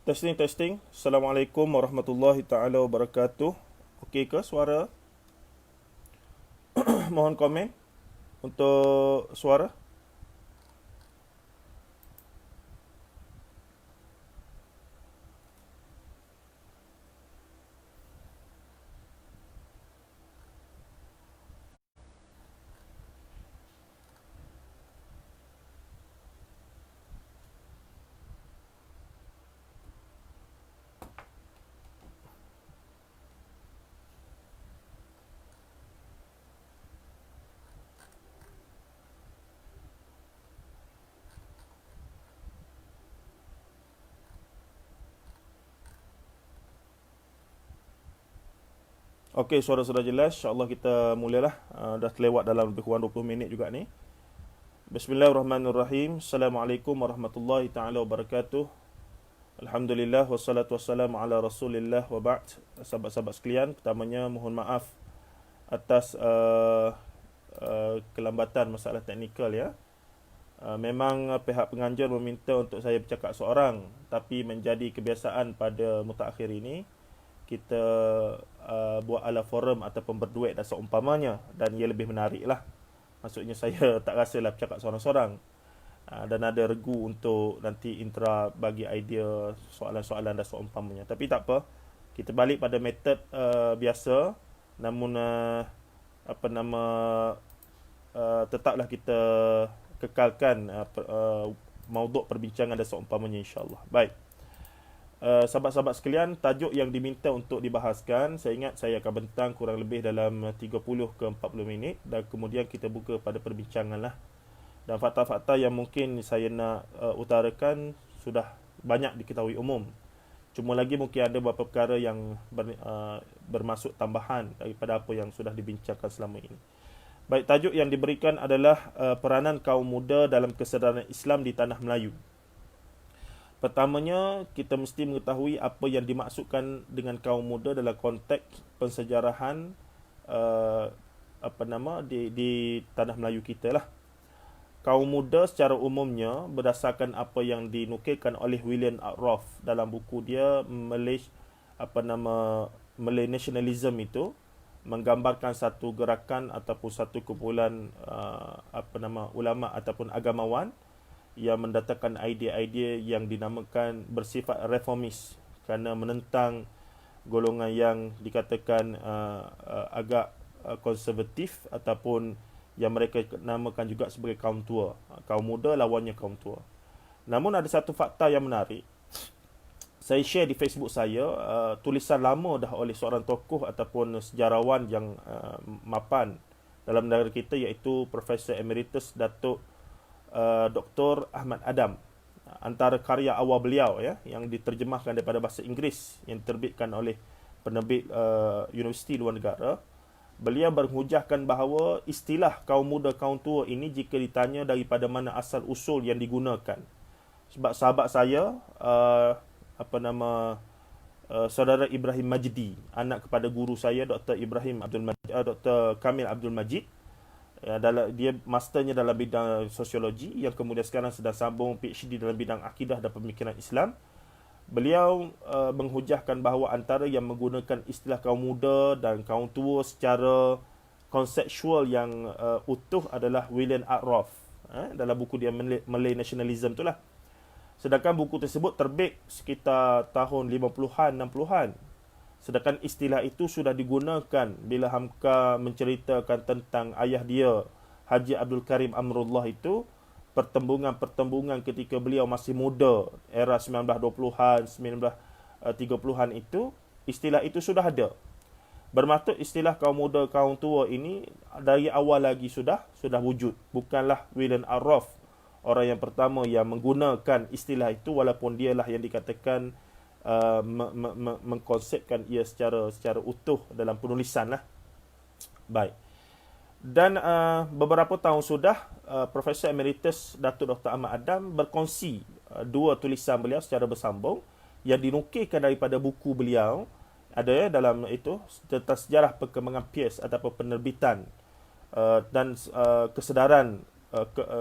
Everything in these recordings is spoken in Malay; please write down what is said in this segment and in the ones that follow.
Testing, testing. Assalamualaikum warahmatullahi taala wabarakatuh. Okey ke suara? Mohon komen untuk suara. Okey, suara sudah jelas. InsyaAllah kita mulalah. Dah terlewat dalam lebih kurang 20 minit juga ni. Bismillahirrahmanirrahim. Assalamualaikum warahmatullahi taala wabarakatuh. Alhamdulillah wassalatu wassalamu ala Rasulillah wa ba'd. Sahabat-sahabat sekalian, pertamanya mohon maaf atas kelambatan masalah teknikal ya. Memang pihak penganjur meminta untuk saya bercakap seorang, tapi menjadi kebiasaan pada mutakhir ini kita buat ala forum ataupun berduet dan seumpamanya, dan ia lebih menarik lah. Maksudnya saya tak rasalah bercakap seorang-seorang, dan ada regu untuk nanti intra bagi idea soalan-soalan dan seumpamanya. Tapi tak apa, kita balik pada metod biasa, namun tetaplah kita kekalkan mauduk perbincangan dan seumpamanya, insyaAllah. Baik. Sahabat-sahabat sekalian, tajuk yang diminta untuk dibahaskan, saya ingat saya akan bentang kurang lebih dalam 30 ke 40 minit, dan kemudian kita buka pada perbincangan lah. Dan fakta-fakta yang mungkin saya nak utarakan sudah banyak diketahui umum. Cuma lagi mungkin ada beberapa perkara yang bermaksud tambahan daripada apa yang sudah dibincangkan selama ini. Baik, tajuk yang diberikan adalah peranan kaum muda dalam kesedaran Islam di tanah Melayu. Pertamanya, kita mesti mengetahui apa yang dimaksudkan dengan kaum muda dalam konteks pensejarahan di tanah Melayu kita lah. Kaum muda secara umumnya berdasarkan apa yang dinukilkan oleh William Arrow dalam buku dia Malay Nationalism itu, menggambarkan satu gerakan ataupun satu kumpulan ulama ataupun agamawan yang mendatangkan idea-idea yang dinamakan bersifat reformis, kerana menentang golongan yang dikatakan agak konservatif ataupun yang mereka namakan juga sebagai kaum tua. Kaum muda lawannya kaum tua. Namun ada satu fakta yang menarik. Saya share di Facebook saya tulisan lama dah oleh seorang tokoh ataupun sejarawan yang mapan dalam negara kita, iaitu Profesor Emeritus Datuk Dr. Ahmad Adam. Antara karya awal beliau ya, yang diterjemahkan daripada bahasa Inggeris, yang diterbitkan oleh penerbit universiti luar negara, beliau berhujahkan bahawa istilah kaum muda kaum tua ini, jika ditanya daripada mana asal usul yang digunakan, sebab sahabat saya saudara Ibrahim Majdi, anak kepada guru saya Dr. Dr. Kamil Abdul Majid, dia masternya dalam bidang sosiologi, yang kemudian sekarang sedang sambung PhD dalam bidang akidah dan pemikiran Islam. Beliau menghujahkan bahawa antara yang menggunakan istilah kaum muda dan kaum tua secara konseptual yang utuh adalah William Arrow dalam buku dia Malay Nationalism itulah. Sedangkan buku tersebut terbit sekitar tahun 50-an, 60-an. Sedangkan istilah itu sudah digunakan bila Hamka menceritakan tentang ayah dia, Haji Abdul Karim Amrullah itu, pertembungan-pertembungan ketika beliau masih muda, era 1920-an, 1930-an itu, istilah itu sudah ada. Bermaksud istilah kaum muda, kaum tua ini dari awal lagi sudah wujud. Bukanlah William Arrow orang yang pertama yang menggunakan istilah itu, walaupun dialah yang dikatakan mengkonsepkan ia secara utuh dalam penulisan lah. Baik. Dan beberapa tahun sudah Profesor Emeritus Datuk Dr. Ahmad Adam berkongsi dua tulisan beliau secara bersambung yang dinukilkan daripada buku beliau. Ada ya dalam itu tentang sejarah perkembangan Peirce ataupun penerbitan dan kesedaran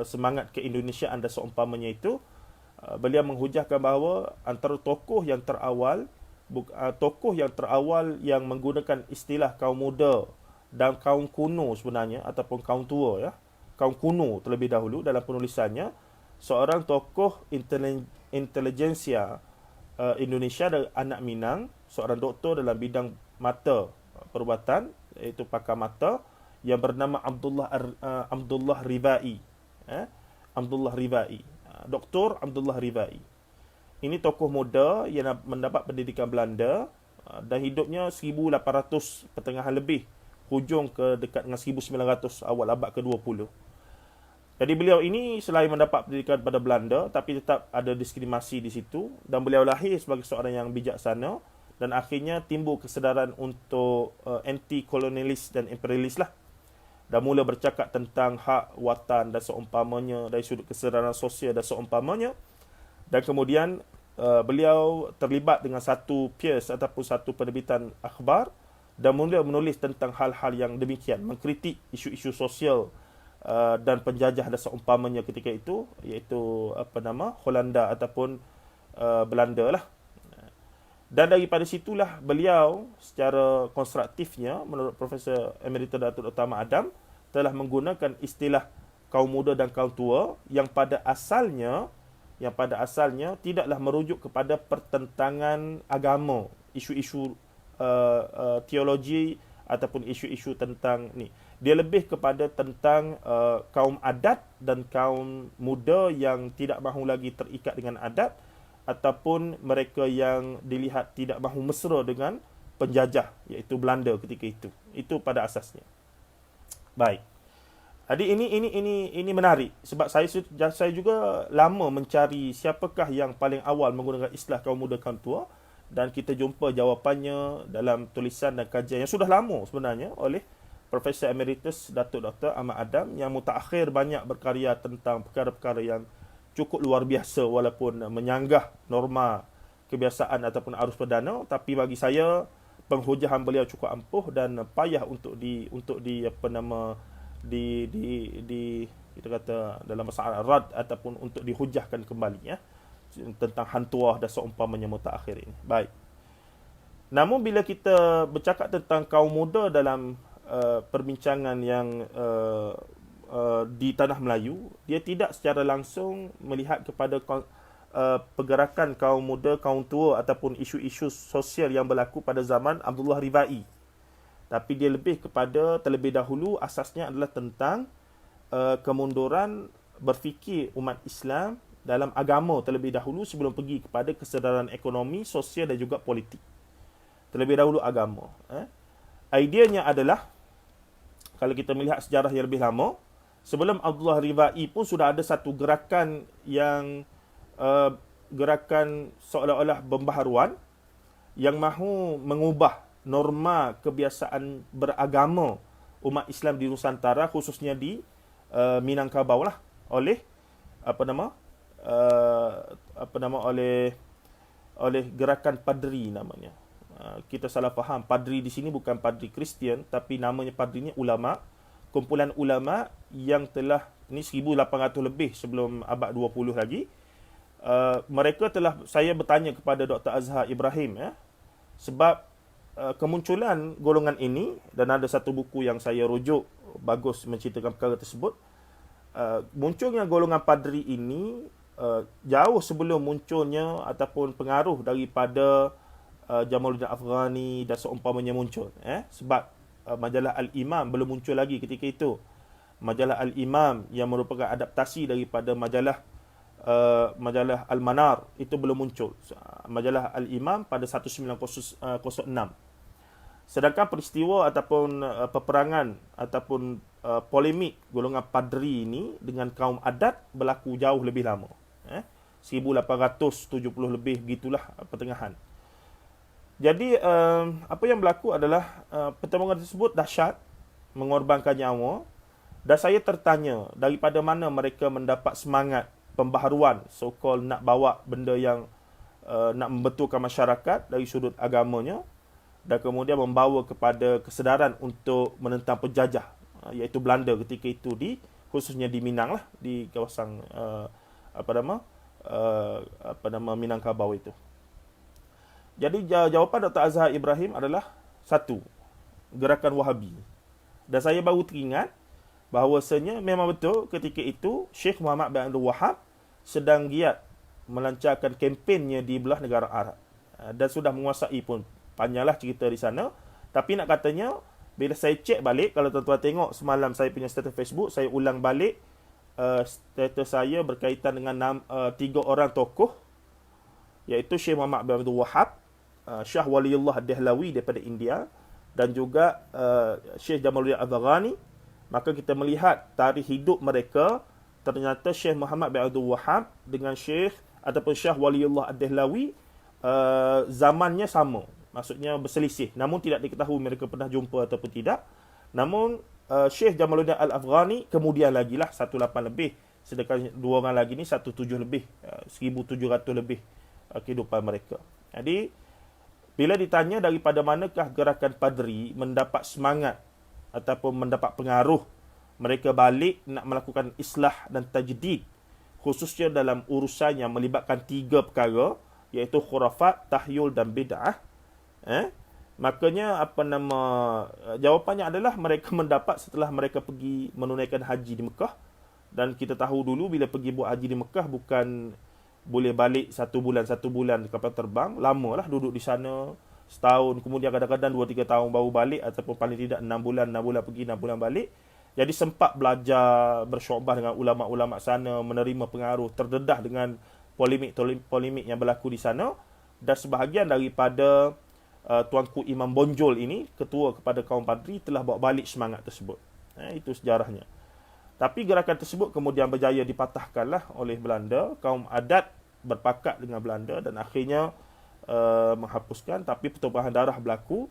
semangat keindonesiaan dan seumpamanya itu. beliau menghujahkan bahawa antara tokoh yang terawal yang menggunakan istilah kaum muda dan kaum kuno sebenarnya, ataupun kaum tua, ya, kaum kuno terlebih dahulu dalam penulisannya, seorang tokoh intelijensia Indonesia dari anak Minang, seorang doktor dalam bidang mata perubatan, iaitu pakar mata, yang bernama Abdullah Rivai. Abdullah Rivai. Dr. Abdullah Rivai. Ini tokoh muda yang mendapat pendidikan Belanda dan hidupnya 1800 pertengahan lebih, hujung ke dekat dengan 1900 awal abad ke-20. Jadi beliau ini selain mendapat pendidikan pada Belanda, tapi tetap ada diskriminasi di situ, dan beliau lahir sebagai seorang yang bijaksana, dan akhirnya timbul kesedaran untuk anti-kolonialis dan imperialis lah. Dan mula bercakap tentang hak watan dan seumpamanya dari sudut kesedaran sosial dan seumpamanya. Dan kemudian beliau terlibat dengan satu piece ataupun satu penerbitan akhbar dan mula menulis tentang hal-hal yang demikian, mengkritik isu-isu sosial dan penjajah dan seumpamanya ketika itu, iaitu Holanda ataupun Belanda lah. Dan daripada situlah beliau secara konstruktifnya, menurut Profesor Emerita Datuk Dr. Ahmad Adam, telah menggunakan istilah kaum muda dan kaum tua yang pada asalnya tidaklah merujuk kepada pertentangan agama, isu-isu teologi ataupun isu-isu tentang ni. Dia lebih kepada tentang kaum adat dan kaum muda yang tidak mahu lagi terikat dengan adat, ataupun mereka yang dilihat tidak mahu mesra dengan penjajah, iaitu Belanda ketika itu. Itu pada asasnya. Baik. Jadi ini menarik sebab saya juga lama mencari siapakah yang paling awal menggunakan istilah kaum muda kaum tua, dan kita jumpa jawapannya dalam tulisan dan kajian yang sudah lama sebenarnya oleh Profesor Emeritus Datuk Dr. Ahmad Adam, yang mutakhir banyak berkarya tentang perkara-perkara yang cukup luar biasa walaupun menyanggah norma kebiasaan ataupun arus perdana, tapi bagi saya penghujahan beliau cukup ampuh dan payah untuk kita kata dalam masalah rad ataupun untuk dihujahkan kembali, ya, tentang hantuah dan seumpamanya mutakhir ini. Baik. Namun bila kita bercakap tentang kaum muda dalam perbincangan yang di tanah Melayu, dia tidak secara langsung melihat kepada pergerakan kaum muda, kaum tua ataupun isu-isu sosial yang berlaku pada zaman Abdullah Rivai. Tapi dia lebih kepada, terlebih dahulu asasnya adalah tentang kemunduran berfikir umat Islam dalam agama terlebih dahulu sebelum pergi kepada kesedaran ekonomi, sosial dan juga politik. Terlebih dahulu agama. Ideanya adalah, kalau kita melihat sejarah yang lebih lama, sebelum Abdullah Rivai pun sudah ada satu gerakan yang gerakan seolah-olah pembaharuan yang mahu mengubah norma kebiasaan beragama umat Islam di Nusantara, khususnya di Minangkabau lah, oleh oleh gerakan Padri namanya. Kita salah faham, Padri di sini bukan Padri Kristian, tapi namanya Padrinya ulama, kumpulan ulama yang telah, ini 1800 lebih sebelum abad 20 lagi. Mereka telah, saya bertanya kepada Dr. Azhar Ibrahim, sebab kemunculan golongan ini, dan ada satu buku yang saya rujuk bagus menceritakan perkara tersebut. Munculnya golongan Padri ini jauh sebelum munculnya ataupun pengaruh daripada Jamaluddin Afghani dan seumpamanya muncul, sebab majalah Al-Imam belum muncul lagi ketika itu. Majalah Al-Imam yang merupakan adaptasi daripada majalah Al-Manar itu belum muncul. Majalah Al-Imam pada 1906. Sedangkan peristiwa ataupun peperangan ataupun polemik golongan Padri ini dengan kaum adat berlaku jauh lebih lama. 1870 lebih, begitulah pertengahan. Jadi apa yang berlaku adalah pertempuran tersebut dahsyat, mengorbankan nyawa, dan saya tertanya daripada mana mereka mendapat semangat pembaharuan, so-called nak bawa benda yang nak membetulkan masyarakat dari sudut agamanya, dan kemudian membawa kepada kesedaran untuk menentang penjajah, iaitu Belanda ketika itu, khususnya di Minang lah, di kawasan Minangkabau itu. Jadi jawapan Dr. Azhar Ibrahim adalah satu, gerakan Wahabi. Dan saya baru teringat bahawasanya memang betul ketika itu Syekh Muhammad bin Abdul Wahab sedang giat melancarkan kempennya di belah negara Arab. Dan sudah menguasai pun. Panjanglah cerita di sana. Tapi nak katanya, bila saya cek balik, kalau tuan-tuan tengok semalam saya punya status Facebook, saya ulang balik status saya berkaitan dengan 3 orang tokoh, iaitu Syekh Muhammad bin Abdul Wahab, Syah Waliullah Ad-Dahlawi daripada India, dan juga Syekh Jamaluddin Al-Afghani. Maka kita melihat tarikh hidup mereka, ternyata Syekh Muhammad bin Abdul Wahab dengan Syekh ataupun Syah Waliullah Ad-Dahlawi zamannya sama, maksudnya berselisih, namun tidak diketahui mereka pernah jumpa ataupun tidak. Namun Syekh Jamaluddin Al-Afghani kemudian lagi lah 18 lebih, sedangkan 2 orang lagi ni 17 lebih, 1700 lebih kehidupan mereka. Jadi bila ditanya daripada manakah gerakan Padri mendapat semangat ataupun mendapat pengaruh mereka balik nak melakukan islah dan tajdid, khususnya dalam urusan yang melibatkan 3 perkara, iaitu khurafat, tahyul dan bid'ah, makanya jawapannya adalah mereka mendapat setelah mereka pergi menunaikan haji di Mekah. Dan kita tahu dulu bila pergi buat haji di Mekah bukan boleh balik 1 bulan kapal terbang, lamalah duduk di sana setahun, kemudian kadang-kadang 2-3 tahun baru balik, ataupun paling tidak 6 bulan pergi, 6 bulan balik. Jadi sempat belajar, bersyu'bah dengan ulama-ulama sana, menerima pengaruh, terdedah dengan polemik yang berlaku di sana. Dan sebahagian daripada Tuanku Imam Bonjol ini, ketua kepada kaum Padri, telah bawa balik semangat tersebut. Itu sejarahnya. Tapi gerakan tersebut kemudian berjaya dipatahkanlah oleh Belanda. Kaum adat berpakat dengan Belanda dan akhirnya menghapuskan. Tapi pertumpahan darah berlaku.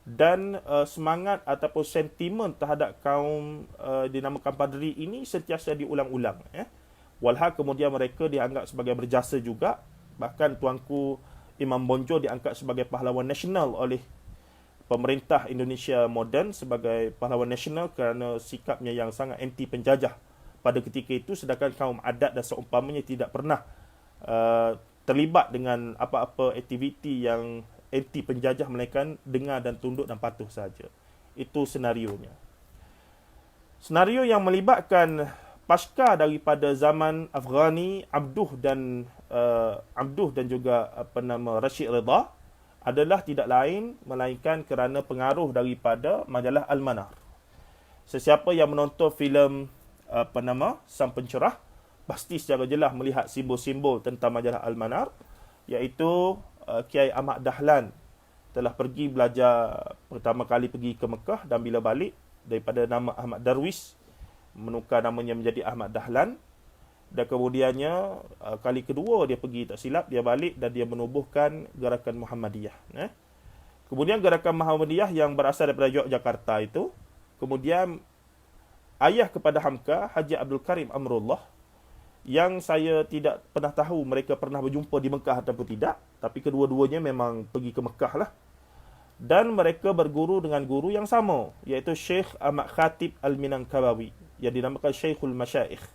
Dan semangat ataupun sentimen terhadap kaum dinamakan Padri ini sentiasa diulang-ulang. Walhal kemudian mereka dianggap sebagai berjasa juga. Bahkan Tuanku Imam Bonjol diangkat sebagai pahlawan nasional oleh pemerintah Indonesia moden, sebagai pahlawan nasional kerana sikapnya yang sangat anti penjajah pada ketika itu, sedangkan kaum adat dan seumpamanya tidak pernah terlibat dengan apa-apa aktiviti yang anti penjajah, melainkan dengar dan tunduk dan patuh saja. Itu senarionya. Senario yang melibatkan pasca daripada zaman Afghani, Abduh dan juga Rashid Ridha adalah tidak lain melainkan kerana pengaruh daripada majalah Al-Manar. Sesiapa yang menonton filem Sang Pencerah pasti secara jelas melihat simbol-simbol tentang majalah Al-Manar, iaitu Kiai Ahmad Dahlan telah pergi belajar, pertama kali pergi ke Mekah, dan bila balik daripada nama Ahmad Darwis menukar namanya menjadi Ahmad Dahlan. Dan kemudiannya kali kedua dia pergi, tak silap dia balik dan dia menubuhkan gerakan Muhammadiyah. Kemudian gerakan Muhammadiyah yang berasal daripada Yogyakarta itu, kemudian ayah kepada Hamka, Haji Abdul Karim Amrullah, yang saya tidak pernah tahu mereka pernah berjumpa di Mekah ataupun tidak, tapi kedua-duanya memang pergi ke Mekah lah. Dan mereka berguru dengan guru yang sama, iaitu Syekh Ahmad Khatib Al-Minangkabawi, yang dinamakan Syekhul Masyaikh.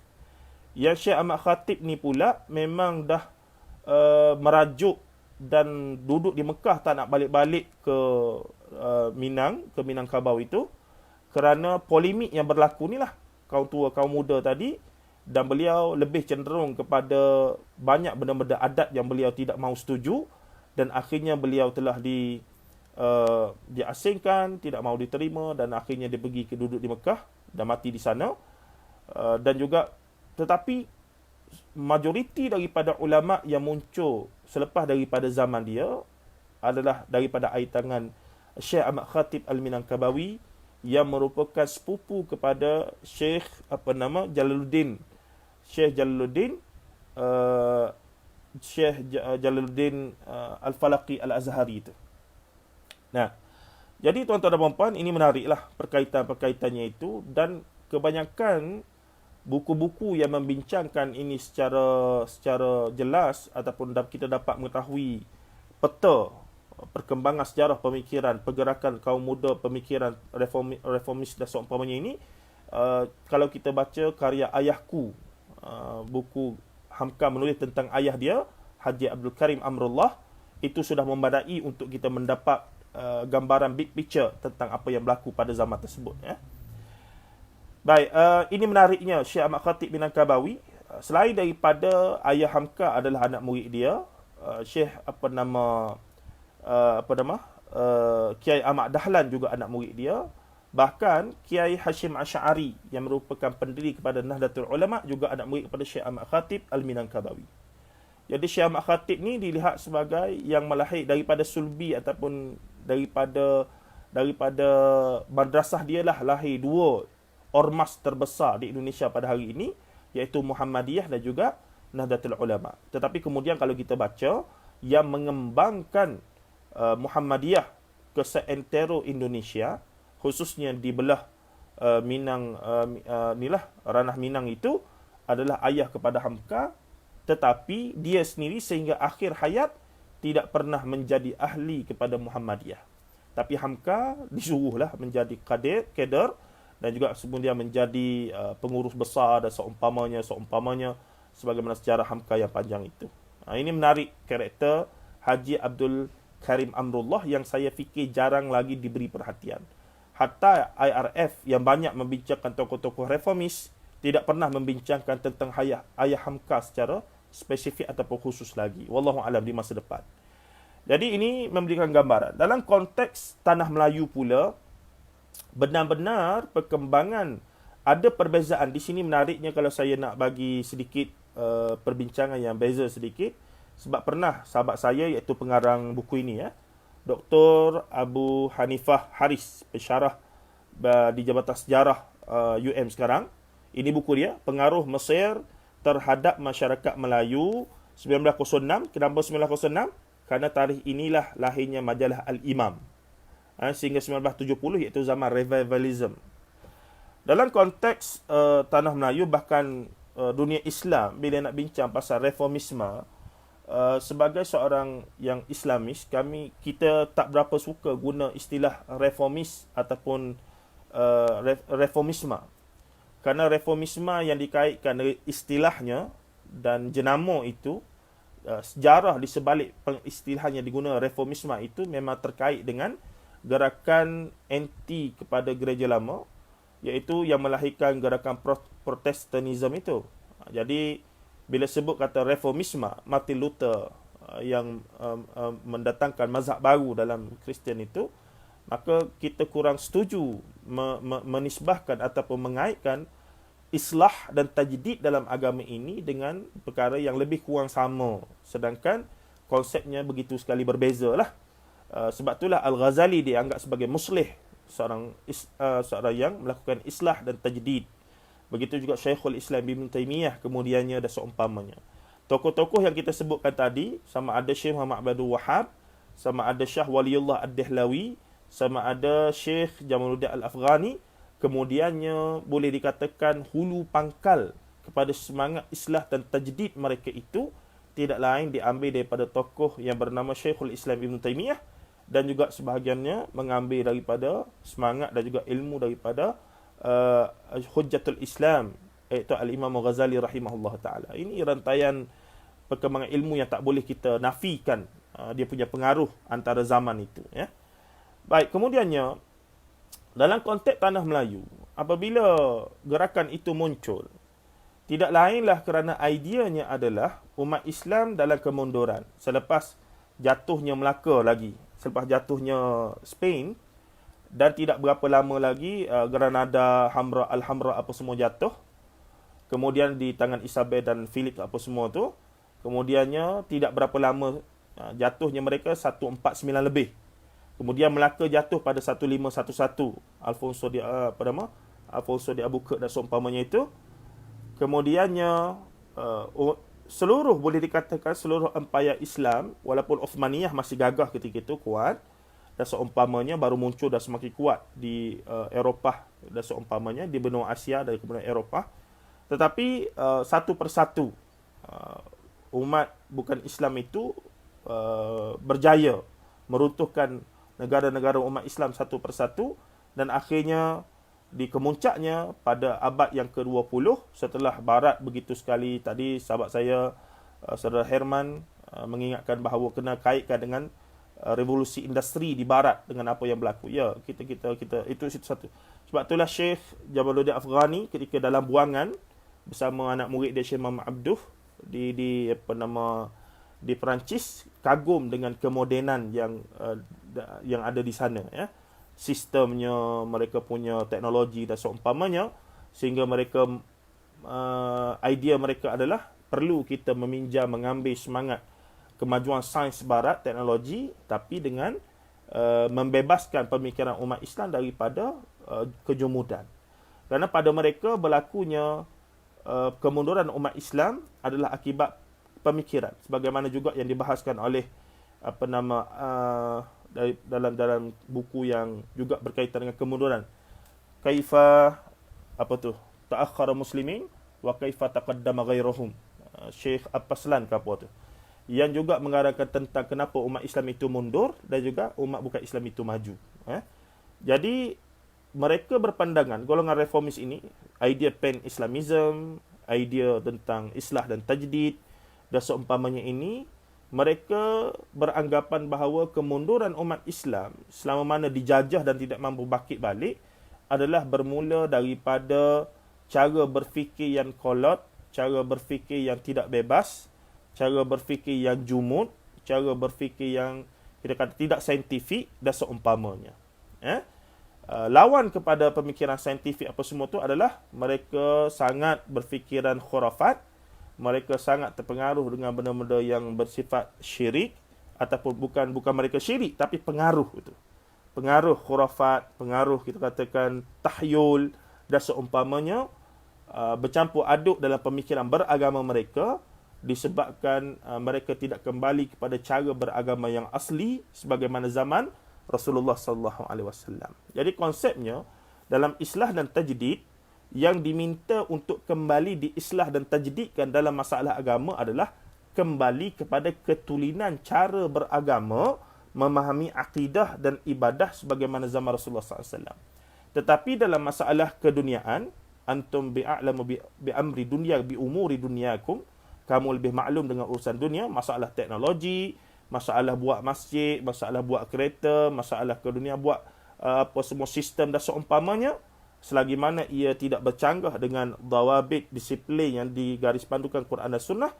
Yang Syekh Ahmad Khatib ni pula memang dah merajuk dan duduk di Mekah, tak nak balik-balik ke Minangkabau itu, kerana polemik yang berlaku ni lah, kaum tua, kaum muda tadi. Dan beliau lebih cenderung kepada banyak benda-benda adat yang beliau tidak mahu setuju, dan akhirnya beliau telah diasingkan, tidak mahu diterima, dan akhirnya dia pergi ke duduk di Mekah dan mati di sana. Dan juga tetapi majoriti daripada ulama yang muncul selepas daripada zaman dia adalah daripada air tangan Syekh Ahmad Khatib Al-Minangkabawi, yang merupakan sepupu kepada Syekh Jalaluddin Al-Falaqi Al-Azhari itu. Nah, jadi tuan-tuan dan puan-puan, ini menariklah perkaitan-perkaitannya itu, dan kebanyakan buku-buku yang membincangkan ini secara jelas, ataupun kita dapat mengetahui peta perkembangan sejarah pemikiran, pergerakan kaum muda, pemikiran reformis dan seumpamanya ini, kalau kita baca karya ayahku, buku Hamka menulis tentang ayah dia, Haji Abdul Karim Amrullah, itu sudah memadai untuk kita mendapat gambaran big picture tentang apa yang berlaku pada zaman tersebut. Ya. Baik, ini menariknya Syekh Ahmad Khatib Minangkabawi, selain daripada ayah Hamka adalah anak murid dia, Syekh Kiai Ahmad Dahlan juga anak murid dia. Bahkan Kiai Hashim Asy'ari yang merupakan pendiri kepada Nahdlatul Ulama juga anak murid kepada Syekh Ahmad Khatib Al-Minangkabawi. Jadi Syekh Ahmad Khatib ni dilihat sebagai yang melahir daripada sulbi ataupun daripada madrasah dia lah lahir dua ormas terbesar di Indonesia pada hari ini, iaitu Muhammadiyah dan juga Nahdlatul Ulama. Tetapi kemudian kalau kita baca yang mengembangkan Muhammadiyah ke seantero Indonesia, khususnya di belah Minang, ranah Minang itu adalah ayah kepada Hamka, tetapi dia sendiri sehingga akhir hayat tidak pernah menjadi ahli kepada Muhammadiyah. Tapi Hamka disuruhlah menjadi kader dan juga kemudian menjadi pengurus besar dan seumpamanya sebagaimana sejarah Hamka yang panjang itu. Ini menarik karakter Haji Abdul Karim Amrullah yang saya fikir jarang lagi diberi perhatian. Hatta IRF yang banyak membincangkan tokoh-tokoh reformis tidak pernah membincangkan tentang ayah Hamka secara spesifik ataupun khusus lagi. Wallahu a'lam di masa depan. Jadi ini memberikan gambaran. Dalam konteks tanah Melayu pula, benar-benar perkembangan ada perbezaan. Di sini menariknya kalau saya nak bagi sedikit perbincangan yang beza sedikit, sebab pernah sahabat saya iaitu pengarang buku ini, Dr. Abu Hanifah Haris, pensyarah di Jabatan Sejarah UM sekarang. Ini buku dia, Pengaruh Mesir Terhadap Masyarakat Melayu 1906. Kenapa 1906? Kerana tarikh inilah lahirnya majalah Al-Imam. Sehingga 1970 iaitu zaman revivalism. Dalam konteks tanah Melayu, bahkan dunia Islam, bila nak bincang pasal reformisme, sebagai seorang yang Islamis, kita tak berapa suka guna istilah reformis ataupun reformisme. Kerana reformisme yang dikaitkan dengan istilahnya dan jenama itu, sejarah di sebalik istilah yang digunakan reformisme itu memang terkait dengan gerakan anti kepada gereja lama, iaitu yang melahirkan gerakan Protestanisme itu. Jadi bila sebut kata reformisme, Martin Luther yang mendatangkan mazhab baru dalam Kristian itu, maka kita kurang setuju menisbahkan ataupun mengaitkan islah dan tajdid dalam agama ini dengan perkara yang lebih kurang sama. Sedangkan konsepnya begitu sekali berbeza lah. Sebab itulah Al-Ghazali dianggap sebagai muslih, seorang yang melakukan islah dan tajdid. Begitu juga Syekhul Islam Ibn Taymiyah kemudiannya dan seumpamanya. Tokoh-tokoh yang kita sebutkan tadi, sama ada Syekh Muhammad Abdul Wahab, sama ada Syekh Waliullah Ad-Dahlawi, sama ada Syekh Jamaluddin Al-Afghani, kemudiannya boleh dikatakan hulu pangkal kepada semangat islah dan tajdid mereka itu tidak lain diambil daripada tokoh yang bernama Syekhul Islam Ibn Taymiyah, dan juga sebahagiannya mengambil daripada semangat dan juga ilmu daripada Hujjatul Islam, iaitu Al-Imam Ghazali rahimahullah ta'ala. Ini rantaian perkembangan ilmu yang tak boleh kita nafikan dia punya pengaruh antara zaman itu. Ya. Baik, kemudiannya dalam konteks tanah Melayu, apabila gerakan itu muncul, tidak lainlah kerana ideanya adalah umat Islam dalam kemunduran. Selepas jatuhnya Melaka lagi, selepas jatuhnya Spain, dan tidak berapa lama lagi Granada, Alhambra apa semua jatuh. Kemudian di tangan Isabel dan Philip apa semua tu. Kemudiannya tidak berapa lama jatuhnya mereka 149 lebih. Kemudian Melaka jatuh pada 1511. Alfonso di Albuquerque dan seumpamanya itu. Kemudiannya seluruh, boleh dikatakan seluruh empayar Islam, walaupun Uthmaniyah masih gagah ketika itu, kuat, dan seumpamanya baru muncul dan semakin kuat di Eropah dan seumpamanya di benua Asia dan kemudian Eropah. Tetapi satu persatu umat bukan Islam itu berjaya meruntuhkan negara-negara umat Islam satu persatu, dan akhirnya di kemuncaknya pada abad yang ke-20 setelah Barat begitu sekali. Tadi sahabat saya Saudara Herman mengingatkan bahawa kena kaitkan dengan revolusi industri di Barat dengan apa yang berlaku. Ya, kita itu satu. Sebab itulah Syekh Jamaluddin Afghani ketika dalam buangan bersama anak murid dia Syekh Muhammad Abduh di Perancis, kagum dengan kemodenan yang ada di sana, ya. Sistemnya, mereka punya teknologi dan seumpamanya, sehingga mereka idea mereka adalah perlu kita mengambil semangat kemajuan sains barat, teknologi, tapi dengan membebaskan pemikiran umat Islam daripada kejumudan. Kerana pada mereka berlakunya kemunduran umat Islam adalah akibat pemikiran, sebagaimana juga yang dibahaskan oleh dalam buku yang juga berkaitan dengan kemunduran. Kaifa ta'akhkhara muslimin wa kaifa taqaddama ghairuhum. Syekh Al-Paslan ke apa tu, yang juga mengarahkan tentang kenapa umat Islam itu mundur dan juga umat bukan Islam itu maju. Jadi mereka berpandangan, golongan reformis ini, idea pan-Islamism, idea tentang islah dan tajdid dan seumpamanya ini, mereka beranggapan bahawa kemunduran umat Islam selama mana dijajah dan tidak mampu bangkit balik adalah bermula daripada cara berfikir yang kolot, cara berfikir yang tidak bebas, cara berfikir yang jumud, cara berfikir yang kita kata tidak saintifik dan seumpamanya. Lawan kepada pemikiran saintifik apa semua tu adalah mereka sangat berfikiran khurafat, mereka sangat terpengaruh dengan benda-benda yang bersifat syirik, ataupun bukan mereka syirik tapi pengaruh itu. Pengaruh khurafat, pengaruh kita katakan tahyul dan seumpamanya bercampur aduk dalam pemikiran beragama mereka, disebabkan mereka tidak kembali kepada cara beragama yang asli sebagaimana zaman Rasulullah sallallahu alaihi wasallam. Jadi konsepnya dalam islah dan tajdid, yang diminta untuk kembali diislah dan tajdidkan dalam masalah agama adalah kembali kepada ketulinan cara beragama, memahami akidah dan ibadah sebagaimana zaman Rasulullah SAW. Tetapi dalam masalah keduniaan, antum bi'a'lamu bi'amri dunia, bi'umuri duniakum, kamu lebih maklum dengan urusan dunia, masalah teknologi, masalah buat masjid, masalah buat kereta, masalah kedunia buat semua sistem dan seumpamanya, selagi mana ia tidak bercanggah dengan dawabit disiplin yang digaris pandukan Quran dan Sunnah,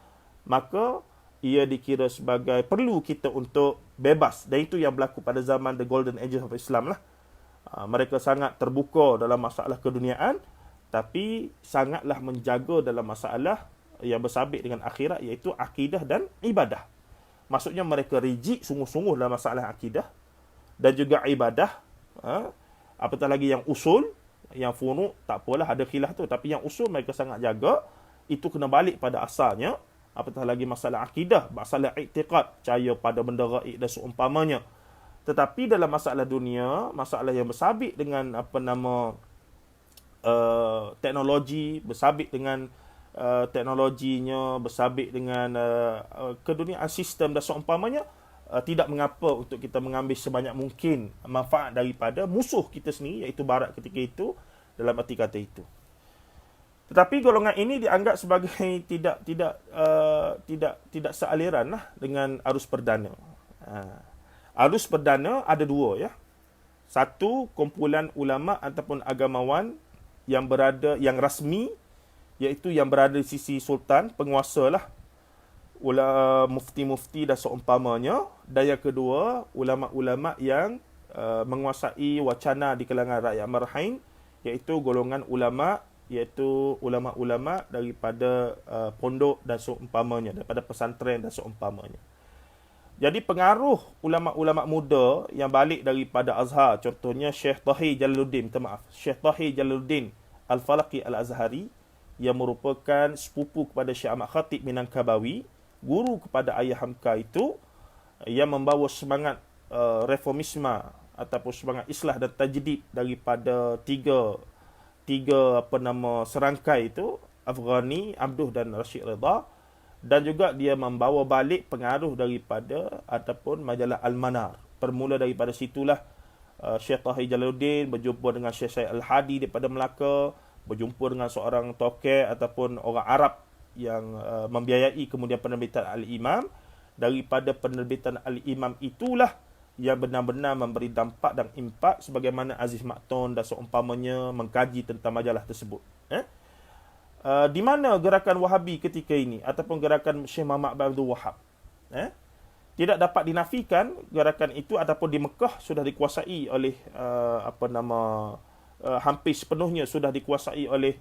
maka ia dikira sebagai perlu kita untuk bebas. Dan itu yang berlaku pada zaman the golden age of Islam lah. Mereka sangat terbuka dalam masalah keduniaan, tapi sangatlah menjaga dalam masalah yang bersabit dengan akhirat, iaitu akidah dan ibadah. Maksudnya mereka rigid sungguh-sungguh dalam masalah akidah dan juga ibadah. Apatah lagi yang usul, yang furu' tak apalah, ada khilaf tu, tapi yang usul mereka sangat jaga, itu kena balik pada asalnya. Apatah lagi masalah akidah, masalah i'tiqad, percaya pada benda gaib dan seumpamanya. Tetapi dalam masalah dunia, masalah yang bersabit dengan teknologi, bersabit dengan teknologinya, bersabit dengan keduniaan sistem dan seumpamanya, tidak mengapa untuk kita mengambil sebanyak mungkin manfaat daripada musuh kita sendiri, iaitu Barat ketika itu, dalam arti kata itu. Tetapi golongan ini dianggap sebagai tidak sealiran lah dengan arus perdana. Arus perdana ada dua, ya. Satu, kumpulan ulama ataupun agamawan yang rasmi, iaitu yang berada di sisi sultan, penguasa lah, mufti-mufti dan seumpamanya. Dan yang kedua, ulama-ulama yang menguasai wacana di kalangan rakyat marhain, iaitu golongan ulama, iaitu ulama-ulama daripada pondok dan seumpamanya, daripada pesantren dan seumpamanya. Jadi pengaruh ulama-ulama muda yang balik daripada Azhar, contohnya Syekh Tahir Jalaluddin Al-Falaqi Al-Azhari, yang merupakan sepupu kepada Syekh Ahmad Khatib Minangkabawi, guru kepada Ayah Hamka itu, yang membawa semangat reformisme ataupun semangat islah dan tajdid daripada tiga serangkai itu, Afghani, Abduh dan Rashid Ridha. Dan juga dia membawa balik pengaruh daripada ataupun majalah Al-Manar. Bermula daripada situlah Syekh Tahir Jalaluddin, berjumpa dengan Syekh Syed Al-Hadi daripada Melaka, berjumpa dengan seorang tokoh ataupun orang Arab yang membiayai kemudian penerbitan Al-Imam. Daripada penerbitan Al-Imam itulah yang benar-benar memberi dampak dan impak sebagaimana Aziz Maktun dan seumpamanya mengkaji tentang majalah tersebut. Di mana gerakan Wahabi ketika ini ataupun gerakan Syekh Muhammad Abdul Wahab? Tidak dapat dinafikan gerakan itu ataupun di Mekah sudah dikuasai oleh hampir sepenuhnya sudah dikuasai oleh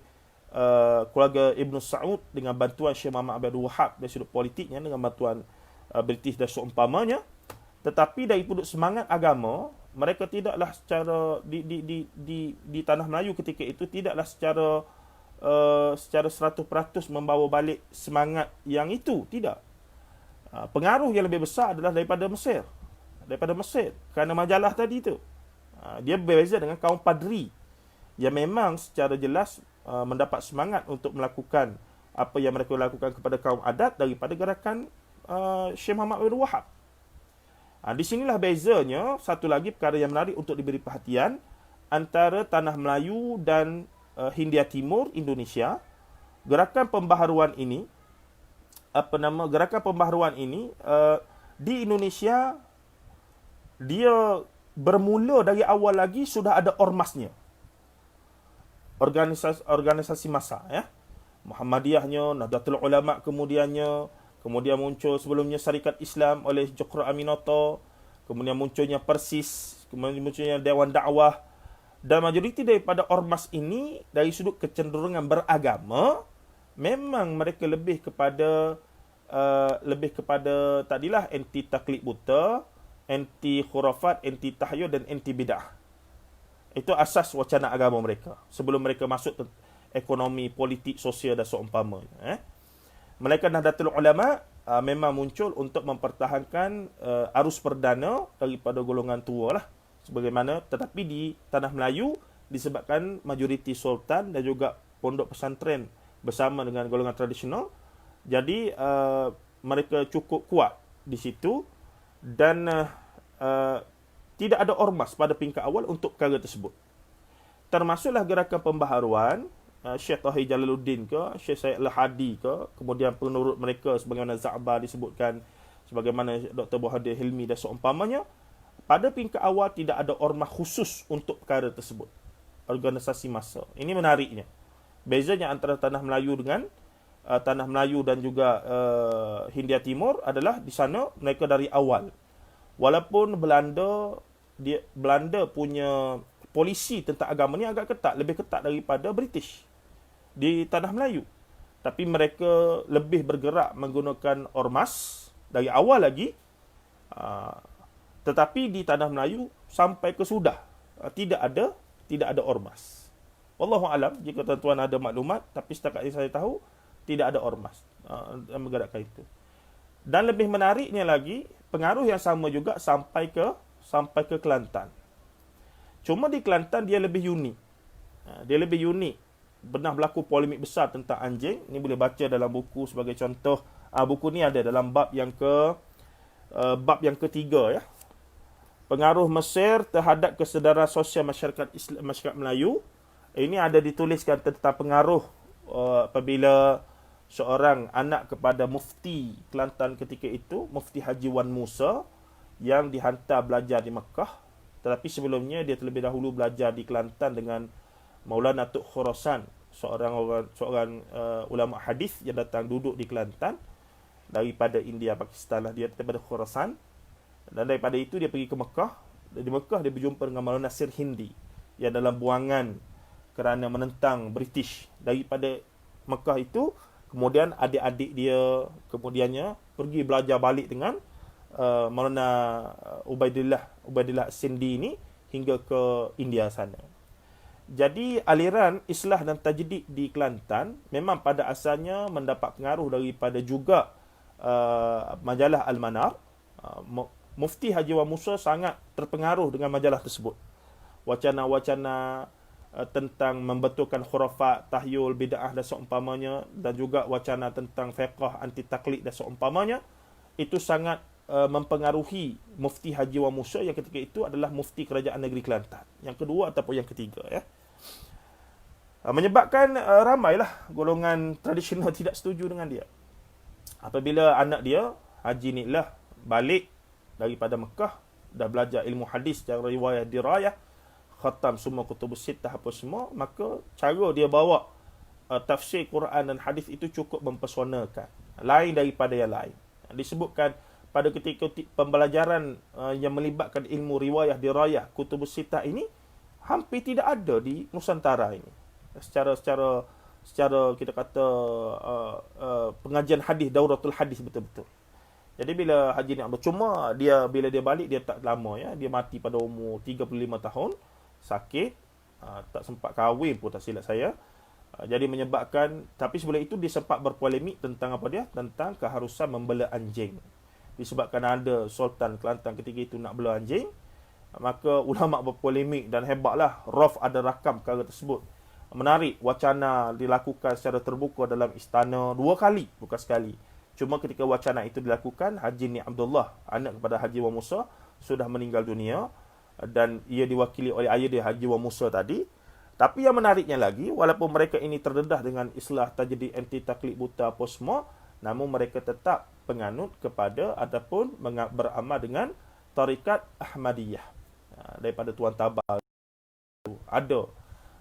keluarga Ibn Saud dengan bantuan Syekh Muhammad Abdul Wahab dari sudut politiknya, dengan bantuan British dan seumpamanya. Tetapi dari sudut semangat agama, mereka tidaklah secara di tanah Melayu ketika itu tidaklah secara 100% membawa balik semangat yang itu, tidak. Pengaruh yang lebih besar adalah daripada Mesir. Kerana majalah tadi itu. Dia berbeza dengan kaum Padri yang memang secara jelas mendapat semangat untuk melakukan apa yang mereka lakukan kepada kaum adat daripada gerakan Syekh Muhammad Abdul Wahab. Di sinilah bezanya, satu lagi perkara yang menarik untuk diberi perhatian antara tanah Melayu dan Hindia Timur, Indonesia. Gerakan pembaharuan ini di Indonesia, dia bermula dari awal lagi sudah ada ormasnya, organisasi massa, Muhammadiyahnya, Nahdlatul Ulama kemudian muncul sebelumnya Syarikat Islam oleh Jokro Aminoto, kemudian munculnya Persis, kemudian munculnya Dewan Dakwah, dan majoriti daripada ormas ini dari sudut kecenderungan beragama memang mereka lebih kepada tadilah anti taklid buta, anti khurafat, anti tahyul dan anti bidah. Itu asas wacana agama mereka sebelum mereka masuk ke ekonomi, politik, sosial dan seumpamanya. Mereka Nahdlatul Ulama memang muncul untuk mempertahankan arus perdana daripada golongan tua lah, sebagaimana. Tetapi di tanah Melayu disebabkan majoriti sultan dan juga pondok pesantren bersama dengan golongan tradisional, jadi mereka cukup kuat di situ dan tidak ada ormas pada peringkat awal untuk perkara tersebut. Termasuklah gerakan pembaharuan Syekh Tahir Jalaluddin ke, Syekh Syed Al-Hadi ke, kemudian penurut mereka sebagaimana Za'bar disebutkan, sebagaimana Dr. Bahadir Hilmi dan seumpamanya. Pada peringkat awal tidak ada ormas khusus untuk perkara tersebut, organisasi massa. Ini menariknya. Bezanya antara tanah Melayu dengan tanah Melayu dan juga Hindia Timur adalah di sana mereka dari awal. Walaupun Belanda punya polisi tentang agama ni agak ketat, lebih ketat daripada British di tanah Melayu. Tapi mereka lebih bergerak menggunakan ormas dari awal lagi. Tetapi di tanah Melayu sampai ke sudah tidak ada ormas. Wallahu alam, jika tuan-tuan ada maklumat, tapi setakat yang saya tahu tidak ada ormas dalam gerakan itu. Dan lebih menariknya lagi, pengaruh yang sama juga sampai ke Kelantan. Cuma di Kelantan dia lebih unik. Pernah berlaku polemik besar tentang anjing. Ini boleh baca dalam buku sebagai contoh. Buku ni ada dalam bab yang ketiga, ya. Pengaruh Mesir terhadap kesedaran sosial masyarakat Melayu. Ini ada dituliskan tentang pengaruh apabila seorang anak kepada mufti Kelantan ketika itu, Mufti Haji Wan Musa, yang dihantar belajar di Mekah. Tetapi sebelumnya dia terlebih dahulu belajar di Kelantan dengan Maulana Tuk Khurasan, seorang ulama hadis yang datang duduk di Kelantan daripada India, Pakistan lah, dia daripada Khurasan. Dan daripada itu dia pergi ke Mekah. Dan di Mekah dia berjumpa dengan Maulana Nasir Hindi yang dalam buangan kerana menentang British. Daripada Mekah itu, kemudian adik-adik dia kemudiannya pergi belajar balik dengan Maulana Ubaidillah Sindi ini hingga ke India sana. Jadi aliran Islah dan Tajdid di Kelantan memang pada asalnya mendapat pengaruh daripada juga majalah Al-Manar. Mufti Haji Wan Musa sangat terpengaruh dengan majalah tersebut. Wacana-wacana tentang membetulkan khurafat, tahyul, bid'ah dan seumpamanya, dan juga wacana tentang fiqh anti taklid dan seumpamanya, itu sangat mempengaruhi Mufti Haji Wan Musa yang ketika itu adalah Mufti Kerajaan Negeri Kelantan. Yang kedua ataupun yang ketiga, ya. Menyebabkan ramailah golongan tradisional tidak setuju dengan dia. Apabila anak dia, Haji Niklah, balik daripada Mekah, dah belajar ilmu hadis secara riwayat dirayah, khatam semua kutubus sittah apa semua, maka cara dia bawa tafsir Quran dan hadis itu cukup mempersonakan, lain daripada yang lain. Disebutkan pada ketika pembelajaran yang melibatkan ilmu riwayah dirayah kutubus sittah ini hampir tidak ada di Nusantara ini. Secara kita kata pengajian hadis, dauratul hadis betul-betul. Jadi bila Haji Niklah, cuma bila dia balik dia tak lama, ya. Dia mati pada umur 35 tahun, sakit, tak sempat kahwin pun tak silap saya. Jadi menyebabkan, tapi sebelum itu dia sempat berpolemik tentang apa dia? Tentang keharusan membela anjing. Disebabkan ada Sultan Kelantan ketika itu nak bela anjing, maka ulama berpolemik dan hebatlah Raf ada rakam perkara tersebut. Menarik, wacana dilakukan secara terbuka dalam istana 2 kali, bukan sekali. Cuma ketika wacana itu dilakukan, Haji Nik Abdullah, anak kepada Haji Wan Musa, sudah meninggal dunia dan ia diwakili oleh ayah dia Haji Wan Musa tadi. Tapi yang menariknya lagi, walaupun mereka ini terdedah dengan islah tajdid anti taklid buta apa semua, namun mereka tetap penganut kepada ataupun beramal dengan tarikat Ahmadiyah. Daripada Tuan Tabal ada,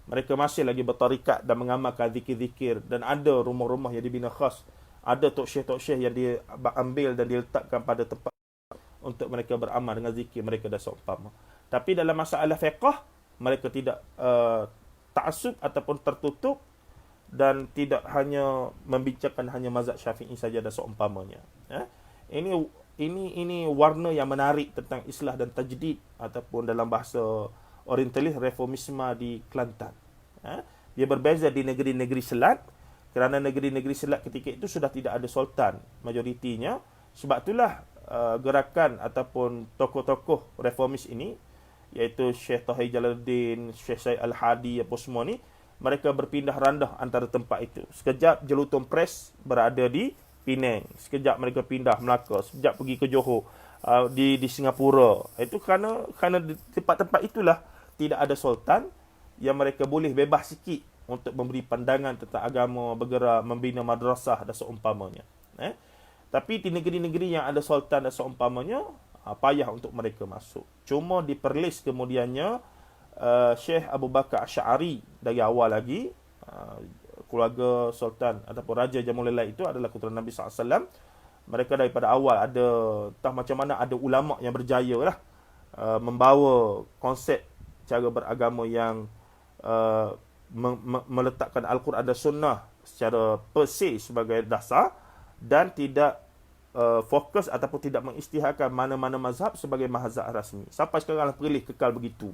mereka masih lagi bertarikat dan mengamalkan zikir-zikir, dan ada rumah-rumah yang dibina khas. Ada tok syekh yang dia ambil dan diletakkan pada tempat untuk mereka beramal dengan zikir mereka dah seumpama. Tapi dalam masalah fiqh, mereka tidak ta'assub ataupun tertutup dan tidak hanya membincangkan hanya mazhab Syafi'i saja dan seumpamanya. Ini warna yang menarik tentang islah dan tajdid ataupun dalam bahasa orientalis reformisme di Kelantan. Dia berbeza di negeri-negeri Selat, kerana negeri-negeri Selat ketika itu sudah tidak ada sultan majoritinya. Sebab itulah gerakan ataupun tokoh-tokoh reformis ini, iaitu Syekh Tahir Jalaluddin, Syekh Said Al-Hadi apa semua ni, mereka berpindah randah antara tempat itu. Sekejap Jelutong Press berada di Penang, sekejap mereka pindah Melaka, sekejap pergi ke Johor, di Singapura. Itu kerana di tempat-tempat itulah tidak ada sultan, yang mereka boleh bebas sikit untuk memberi pandangan tentang agama, bergerak, membina madrasah dan seumpamanya. Tapi di negeri-negeri yang ada sultan dan seumpamanya, payah untuk mereka masuk. Cuma diperlis kemudiannya Syekh Abu Bakar Asy'ari dari awal lagi, keluarga sultan ataupun raja Jamul itu adalah keturunan Nabi SAW. Mereka daripada awal ada, entah macam mana, ada ulama yang berjaya lah membawa konsep cara beragama yang meletakkan Al-Quran dan Sunnah secara per se sebagai dasar, dan tidak fokus ataupun tidak mengisytiharkan mana-mana mazhab sebagai mazhab rasmi. Sampai sekarang perlis kekal begitu.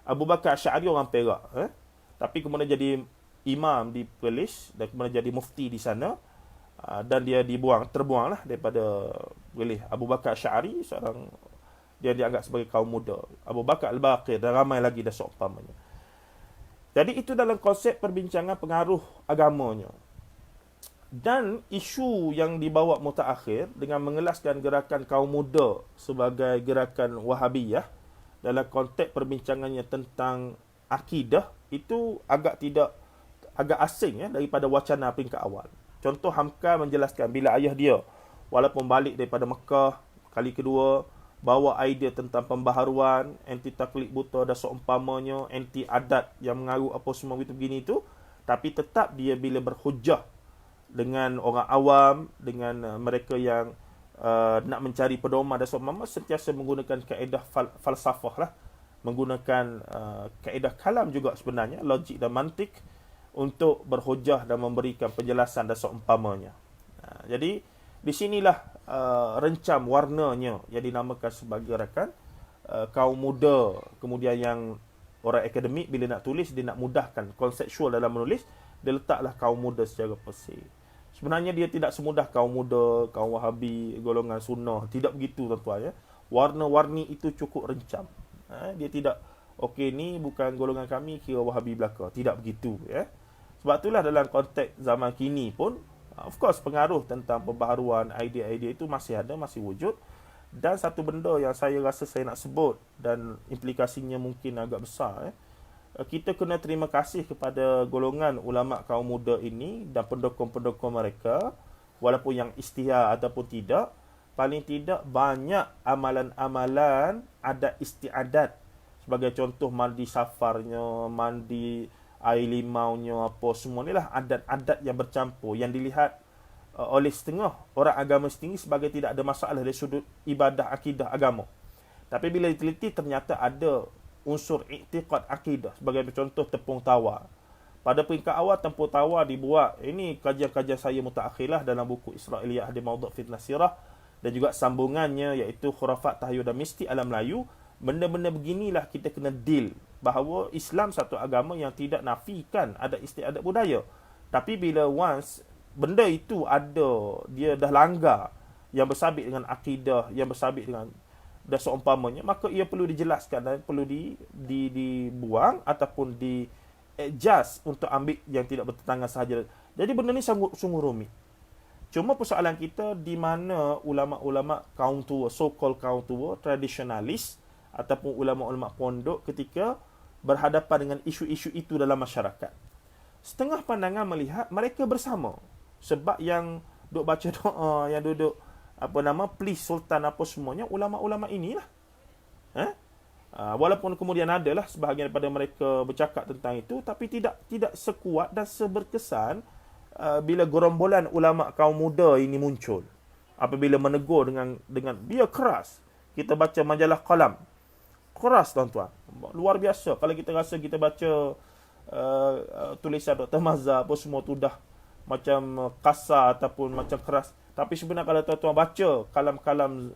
Abu Bakar Asy'ari orang Perak, tapi kemudian jadi imam di Perlis dan kemudian jadi mufti di sana, dan dia terbuanglah daripada Perlis. Abu Bakar Asy'ari seorang, dia dianggap sebagai kaum muda. Abu Bakar Al-Baqir dan ramai lagi dah seumpamanya. Jadi itu dalam konsep perbincangan pengaruh agamanya. Dan isu yang dibawa mutaakhir dengan mengelaskan gerakan kaum muda sebagai gerakan Wahabiyah dalam konteks perbincangannya tentang akidah, itu agak asing, ya, daripada wacana peringkat awal. Contoh, Hamka menjelaskan bila ayah dia walaupun balik daripada Mekah kali kedua, bawa idea tentang pembaharuan, anti taklid buta dan seumpamanya, anti adat yang mengaruh apa semua itu begini itu, tapi tetap dia bila berhujah dengan orang awam, dengan mereka yang nak mencari pedoman dan seumpama, sentiasa menggunakan kaedah falsafah lah, menggunakan kaedah kalam juga sebenarnya, logik dan mantik, untuk berhujah dan memberikan penjelasan dan seumpamanya. Jadi di sinilah rencam warnanya yang dinamakan sebagai gerakan kaum muda. Kemudian yang orang akademik bila nak tulis, dia nak mudahkan konseptual dalam menulis, dia letaklah kaum muda secara pasif. Sebenarnya dia tidak semudah kaum muda, kaum Wahabi, golongan sunnah. Tidak begitu, tuan-tuan, ya. Warna-warni itu cukup rencam. Dia tidak, okey, ni bukan golongan kami, kira Wahabi belaka. Tidak begitu, ya. Sebab itulah dalam konteks zaman kini pun, of course, pengaruh tentang pembaharuan, idea-idea itu masih ada, masih wujud. Dan satu benda yang saya rasa saya nak sebut dan implikasinya mungkin agak besar, kita kena terima kasih kepada golongan ulama kaum muda ini dan pendukung-pendukung mereka, walaupun yang istiar ataupun tidak, paling tidak banyak amalan-amalan adat istiadat. Sebagai contoh, mandi safarnya, mandi air limaunya, apa semua ni lah adat-adat yang bercampur, yang dilihat oleh setengah orang agama sendiri sebagai tidak ada masalah dari sudut ibadah akidah agama. Tapi bila diteliti, ternyata ada unsur iktiqad akidah. Sebagai contoh, tepung tawar. Pada peringkat awal, tepung tawar dibuat, ini kajian-kajian saya mutaakhirlah dalam buku Israiliyah di Mawdu' Fitnah Sirah, dan juga sambungannya iaitu khurafat, tahyul dan mistik ala Melayu. Benda-benda beginilah kita kena deal, bahawa Islam satu agama yang tidak nafikan adat istiadat budaya. Tapi bila once benda itu ada, dia dah langgar, yang bersabit dengan akidah, yang bersabit dengan dah seumpamanya, maka ia perlu dijelaskan dan perlu dibuang ataupun di adjust untuk ambil yang tidak bertentangan sahaja. Jadi benda ni sungguh rumit. Cuma persoalan kita di mana ulama-ulama kaum tua, so-called kaum tua, tradisionalis ataupun ulama-ulama pondok ketika berhadapan dengan isu-isu itu dalam masyarakat. Setengah pandangan melihat mereka bersama. Sebab yang duk baca doa, yang duduk please sultan apa semuanya, ulama-ulama inilah. Walaupun kemudian adalah sebahagian daripada mereka bercakap tentang itu, tapi tidak sekuat dan seberkesan bila gerombolan ulama kaum muda ini muncul. Apabila menegur dengan biar keras. Kita baca majalah Qalam. Keras, tuan-tuan. Luar biasa. Kalau kita rasa kita baca tulisan Dr. Mazhar apa semua tu dah macam kasar ataupun macam keras. Tapi sebenarnya kalau tuan-tuan baca kalam-kalam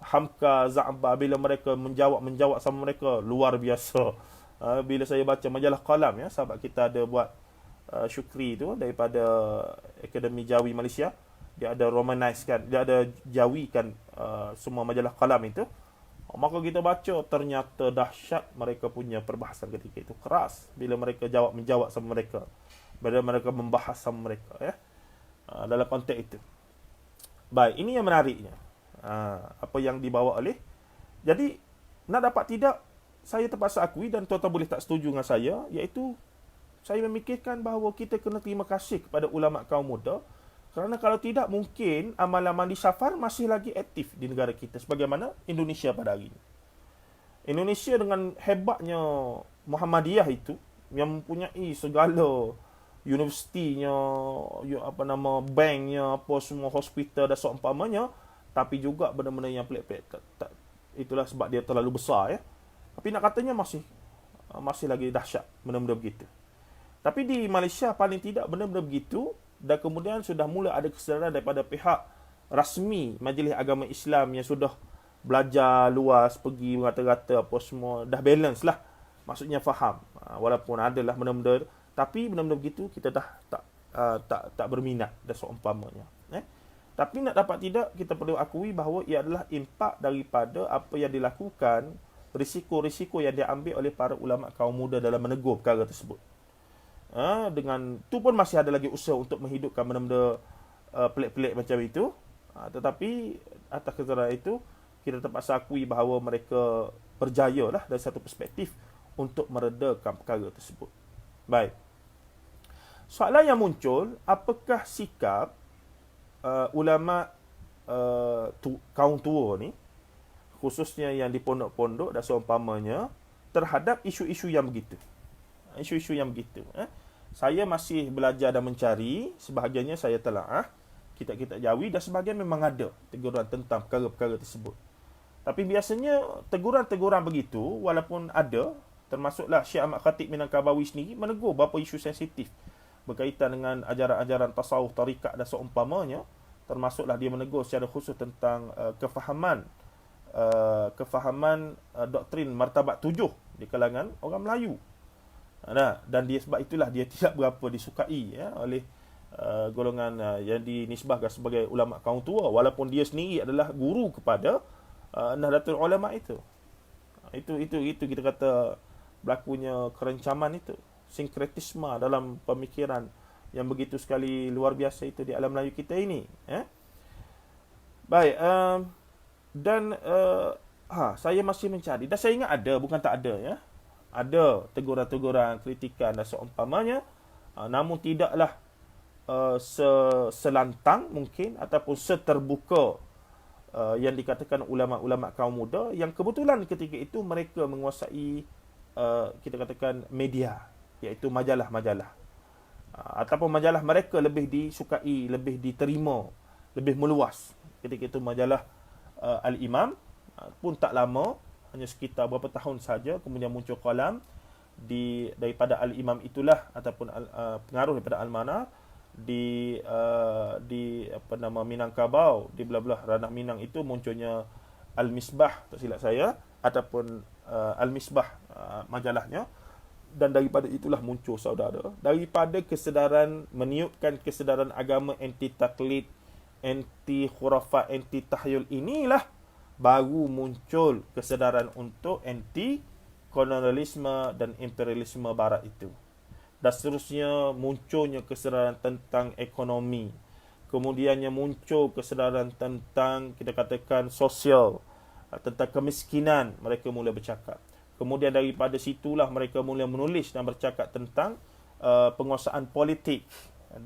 Hamka, Za'ba, bila mereka menjawab sama mereka, luar biasa. Bila saya baca majalah Qalam, ya, sahabat kita ada buat Syukri tu daripada Akademi Jawi Malaysia, dia ada romanize kan, dia ada jawikan semua majalah Qalam itu. Maka kita baca, ternyata dahsyat mereka punya perbahasan ketika itu. Keras bila mereka menjawab sama mereka, bila mereka membahas sama mereka, ya, dalam konteks itu. Baik, ini yang menariknya, apa yang dibawa oleh. Jadi nak dapat tidak, saya terpaksa akui, dan tuan-tuan boleh tak setuju dengan saya, iaitu saya memikirkan bahawa kita kena terima kasih kepada ulama kaum muda, kerana kalau tidak mungkin amalan mandi safar masih lagi aktif di negara kita sebagaimana Indonesia pada hari ini. Indonesia dengan hebatnya Muhammadiyah itu, yang mempunyai segala universitinya, banknya, apa semua, hospital dan seumpamanya, tapi juga benda-benda yang pelik-pelik. Itulah sebab dia terlalu besar, ya. Tapi nak katanya masih lagi dahsyat benda-benda begitu. Tapi di Malaysia paling tidak benda-benda begitu, dan kemudian sudah mula ada kesedaran daripada pihak rasmi Majlis Agama Islam yang sudah belajar luas, pergi rata-rata apa semua, dah balance lah. Maksudnya faham. Walaupun adalah benda-benda, tapi benda-benda begitu kita dah tak berminat dan seumpamanya. Tapi nak dapat tidak, kita perlu akui bahawa ia adalah impak daripada apa yang dilakukan, risiko-risiko yang diambil oleh para ulama kaum muda dalam menegur perkara tersebut. Dengan tu pun masih ada lagi usaha untuk menghidupkan benda-benda pelik-pelik macam itu. Tetapi atas kesedaran itu, kita terpaksa akui bahawa mereka berjaya lah dari satu perspektif untuk meredakan perkara tersebut. Baik. Soalan yang muncul, apakah sikap ulama kaum tua ni, khususnya yang di pondok-pondok dan seumpamanya, terhadap isu-isu yang begitu. Isu-isu yang begitu. Saya masih belajar dan mencari, sebahagiannya saya telaah kitab-kitab Jawi, dan sebahagian memang ada teguran tentang perkara-perkara tersebut. Tapi biasanya teguran-teguran begitu, walaupun ada, termasuklah Syekh Ahmad Khatib Minangkabawi sendiri menegur beberapa isu sensitif berkaitan dengan ajaran-ajaran tasawuf, tarikat dan seumpamanya, termasuklah dia menegur secara khusus tentang kefahaman doktrin martabat 7 di kalangan orang Melayu. Dan dia sebab itulah dia tidak berapa disukai, ya, oleh golongan yang dinisbahkan sebagai ulama kaum tua, walaupun dia sendiri adalah guru kepada Nahdlatul Ulama itu. Itu kita kata berlakunya kerencaman itu, sinkretisme dalam pemikiran yang begitu sekali luar biasa itu di alam Melayu kita ini. Baik, Dan saya masih mencari, dan saya ingat ada, bukan tak ada ya. Ada teguran-teguran, kritikan dan seumpamanya, namun tidaklah selantang mungkin ataupun seterbuka yang dikatakan ulama-ulama kaum muda, yang kebetulan ketika itu mereka menguasai kita katakan media, iaitu majalah-majalah, ataupun majalah mereka lebih disukai, lebih diterima, lebih meluas. Ketika itu majalah Al-Imam pun tak lama, hanya sekitar berapa tahun saja, kemudian muncul kolam daripada Al-Imam itulah, ataupun pengaruh daripada Al-Mana di Minangkabau, di belah-belah ranah Minang itu munculnya Al-Misbah, tak silap saya, ataupun Al-Misbah majalahnya. Dan daripada itulah muncul, saudara, daripada kesedaran, meniupkan kesedaran agama anti taklid, anti khurafat, anti tahyul, inilah baru muncul kesedaran untuk anti kolonialisme dan imperialisme barat itu. Dan seterusnya munculnya kesedaran tentang ekonomi. Kemudiannya muncul kesedaran tentang, kita katakan, sosial, tentang kemiskinan, mereka mula bercakap. Kemudian daripada situlah mereka mula menulis dan bercakap tentang penguasaan politik